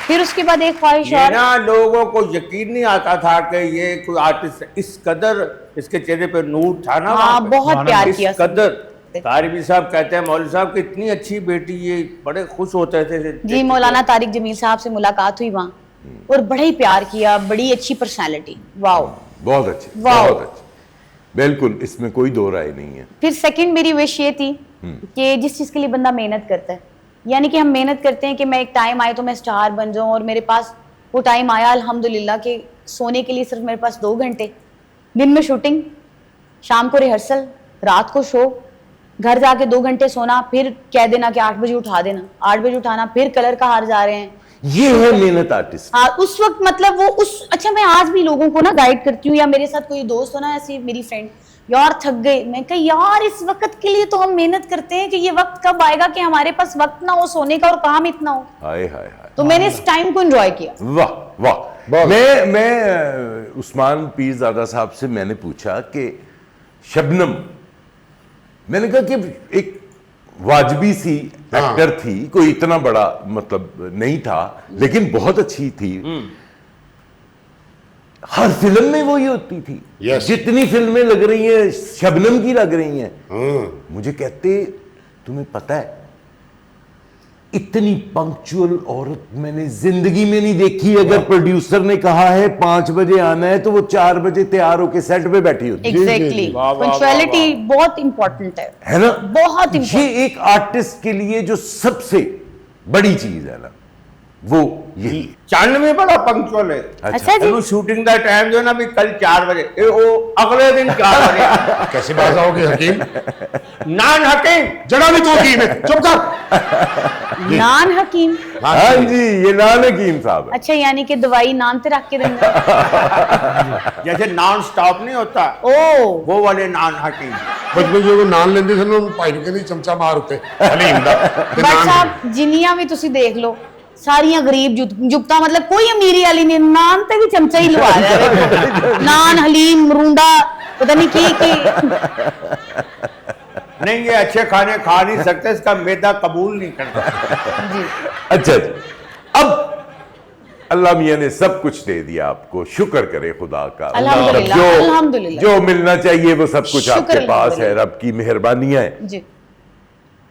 फिर उसके बाद एक ख्वाहिश ये और, ना लोगों को यकीन नहीं आता था कि ये कोई आर्टिस्ट है। इस कदर इसके चेहरे पे नूर था ना, हाँ वहाँ पे। बहुत प्यार इस किया कदर तारिबी साहब कहते हैं मौलवी साहब की इतनी अच्छी बेटी, ये बड़े खुश होते थे। जी, मौलाना तारिक जमील साहब से मुलाकात हुई वहाँ, और बड़ा ही प्यार किया, बड़ी अच्छी पर्सनैलिटी, वाओ। बहुत अच्छे, वाह। बहुत अच्छे, बिल्कुल, इसमें कोई दो राय नहीं है। फिर सेकंड मेरी विश ये थी कि जिस चीज़ के लिए बंदा मेहनत करता है, यानी कि हम मेहनत करते हैं कि मैं एक टाइम आए तो मैं स्टार बन जाऊं, और मेरे पास वो टाइम आया अल्हम्दुलिल्लाह कि सोने के लिए सिर्फ मेरे पास 2 घंटे, दिन में शूटिंग, शाम को रिहर्सल, रात को शो, घर जाके 2 घंटे सोना, फिर कह देना कि 8 बजे उठा देना, 8 बजे उठाना, फिर कलर का हार जा रहे हैं। ये है मेहनत आर्टिस्ट। हाँ, उस वक्त मतलब वो उस, अच्छा मैं आज भी लोगों को ना गाइड करती हूँ, या मेरे साथ कोई दोस्त हो ना, ऐसी मेरी फ्रेंड, यार थक गए, मैं कहा यार इस वक्त के लिए तो हम मेहनत करते हैं कि ये वक्त कब आएगा कि हमारे पास वक्त ना हो सोने का और काम इतना हो। हाय हाय हाय, तो मैंने इस टाइम को एंजॉय किया। वाह वाह। मैं उस्मान पीरजादा साहब से मैंने पूछा कि शबनम, मैंने कहा कि एक वाजबी सी एक्टर थी, कोई इतना बड़ा मतलब नहीं था, लेकिन बहुत अच्छी थी। हर फिल्म में वो ही होती थी। Yes. जितनी फिल्में लग रही हैं शबनम की लग रही हैं। मुझे कहते तुम्हें पता है इतनी पंक्चुअल औरत मैंने जिंदगी में नहीं देखी। अगर प्रोड्यूसर ने कहा है 5 बजे आना है तो वो 4 बजे तैयार होके सेट पे बैठी होती एग्जैक्टली, पंक्चुअलिटी बहुत इंपॉर्टेंट है ना। बहुत important। ये एक आर्टिस्ट के लिए जो सबसे बड़ी चीज है ना, वो यही। चांदनी बड़ा पंक्चुअल है। अच्छा जी। शूटिंग का टाइम जो है ना अभी कल 4 बजे, वो अगले दिन 4 बजे। कैसे बाज आओगे हकीम? नान हकीम जड़ा भी तो हकीम है, चुप कर। नान हकीम। हाँ जी, ये नान हकीम साहब है। अच्छा, यानी कि दवाई नान ते रख के देंगे। जैसे नॉन स्टॉप नहीं होता, ओ वो वाले नान हकीम। बचपन जो नान लेंदे थे ना, भाई ਨੂੰ ਕਹਿੰਦੇ ਚਮਚਾ ਮਾਰ ਉੱਤੇ ਹਲੀਮ ਦਾ ਤੇ बट ਨਾਨ साहब जिन्नियां भी तुसी देख लो सारियां गरीब जुगता, मतलब कोई अमीरी वाली नहीं, नान ते भी चमचा ही लवा रहा है देखो। नान हलीम मरूंडा पता नहीं की नहीं, ये अच्छे खाने खा नहीं सकते, इसका मैदा कबूल नहीं करता। जी। अच्छा जी, अब अल्लाह मियाँ ने सब कुछ दे दिया आपको, शुक्र करे खुदा का। अल्हम्दुलिल्लाह, जो अल्हम्दुलिल्लाह। जो मिलना चाहिए वो सब कुछ शुक्र आपके पास है, अल्हम्दुलिल्लाह। रब की मेहरबानियां है। जी।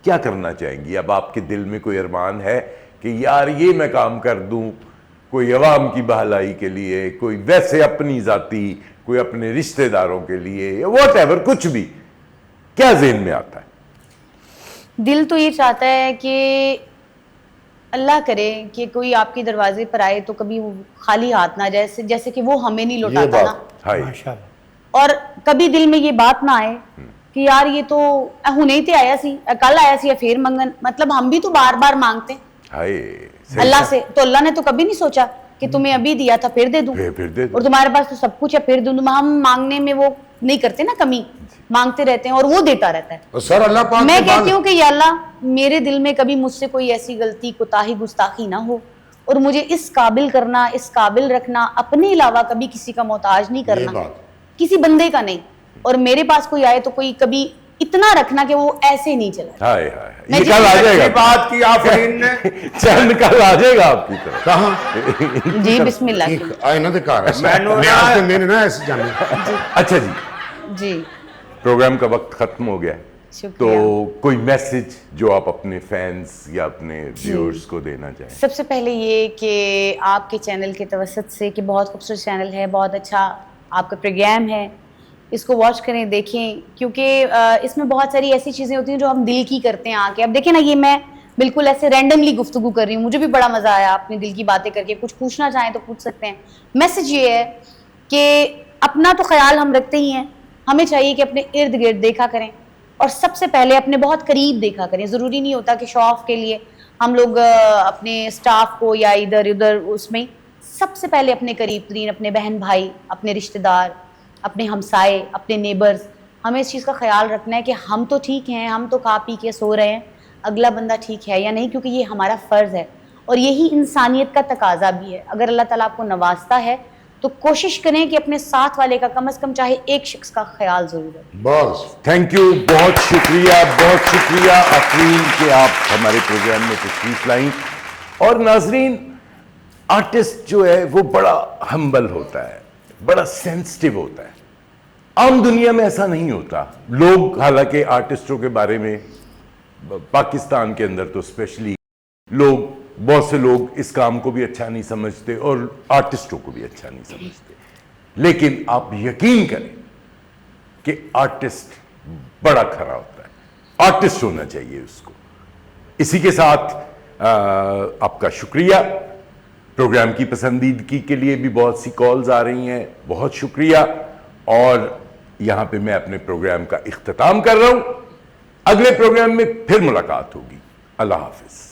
क्या करना चाहेंगी अब? आपके दिल में कोई अरमान है कि यार ये मैं काम कर दूं, कोई अवाम की बहलाई के लिए, कोई वैसे अपनी जाती, कोई अपने रिश्तेदारों के लिए, वॉटएवर, कुछ भी, क्या ज़हन में आता है? दिल तो ये चाहता है कि अल्लाह करे कि कोई आपके दरवाजे पर आए तो कभी वो खाली हाथ ना जाए, जैसे कि वो हमें नहीं ये लौटाता ना। बात हाय, और कभी दिल में ये बात ना आए कि यार ये तो हुने ही ते आया सी, कल आया सी या फिर मंगन, मतलब हम भी तो बार बार मांगते हैं हाय, सही अल्लाह कहा। से। तो अल्लाह ने तो कभी नहीं सोचा कि तुम्हें अभी दिया था फिर दे दूं, फिर दे दूं। और तुम्हारे पास तो सब कुछ है फिर दूं। हम मांगने में वो नहीं करते ना कमी, मांगते रहते हैं और वो देता रहता है। और सर अल्लाह पाक मैं के बाद कहती हूँ कि या अल्लाह मेरे दिल में कभी मुझसे कोई ऐसी गलती, कोताही, गुस्ताखी ना हो, और मुझे इस काबिल करना, इस काबिल रखना, अपने अलावा कभी किसी का मोहताज नहीं करना, बात। किसी बंदे का नहीं। और मेरे पास कोई आए तो कोई कभी इतना रखना कि वो ऐसे नहीं चला। हाय हाय, मैं ये जितनी कल आ अच्छी जाएगा, बात की आफरीन ने। चंद कल आ जाएगा आपकी तरफ। कहाँ जी बिस्मिल्लाह। आए ना ते घर है मैनू मैं आज दिन ने ना ऐसे जाने अच्छा जी, जी प्रोग्राम का वक्त खत्म हो गया है, तो शुक्रिया। कोई मैसेज जो आप अपने फैंस या अपने व्यूअर्स को देना चाहें? सबसे पहले ये कि आपके चैनल के तवसत से, कि बहुत खूबसूरत चैनल है, बहुत अच्छा आपका प्रोग्राम है, इसको वॉच करें, देखें, क्योंकि इसमें बहुत सारी ऐसी चीज़ें होती हैं जो हम दिल की करते हैं आके। अब देखें ना, ये मैं बिल्कुल ऐसे रैंडमली गुफ्तगू कर रही हूँ, मुझे भी बड़ा मज़ा आया अपने दिल की बातें करके। कुछ पूछना चाहें तो पूछ सकते हैं। मैसेज ये है कि अपना तो ख्याल हम रखते ही हैं, हमें चाहिए कि अपने इर्द गिर्द देखा करें, और सबसे पहले अपने बहुत करीब देखा करें। ज़रूरी नहीं होता कि शो ऑफ के लिए हम लोग अपने स्टाफ को या इधर उधर, उसमें सबसे पहले अपने करीब तरीन, अपने बहन भाई, अपने रिश्तेदार, अपने हमसाए, अपने नेबर्स, हमें इस चीज़ का ख्याल रखना है कि हम तो ठीक हैं, हम तो खा पी के सो रहे हैं, अगला बंदा ठीक है या नहीं, क्योंकि ये हमारा फ़र्ज़ है और यही इंसानियत का तकाजा भी है। अगर अल्लाह ताला आपको नवाजता है तो कोशिश करें कि अपने साथ वाले का कम से कम चाहे एक शख्स का ख्याल ज़रूर रखें। बस थैंक यू, बहुत शुक्रिया आफरीन कि आप हमारे प्रोग्राम में तशरीफ लाई। और नाजरीन, आर्टिस्ट जो है वो बड़ा हम्बल होता है, बड़ा सेंसिटिव होता है। आम दुनिया में ऐसा नहीं होता। लोग, हालांकि आर्टिस्टों के बारे में पाकिस्तान के अंदर तो स्पेशली लोग, बहुत से लोग इस काम को भी अच्छा नहीं समझते और आर्टिस्टों को भी अच्छा नहीं समझते, लेकिन आप यकीन करें कि आर्टिस्ट बड़ा खरा होता है, आर्टिस्ट होना चाहिए उसको। इसी के साथ आपका शुक्रिया। प्रोग्राम की पसंदीदगी के लिए भी बहुत सी कॉल्स आ रही हैं, बहुत शुक्रिया। और यहां पे मैं अपने प्रोग्राम का इख्तिताम कर रहा हूं। अगले प्रोग्राम में फिर मुलाकात होगी। अल्लाह हाफिज।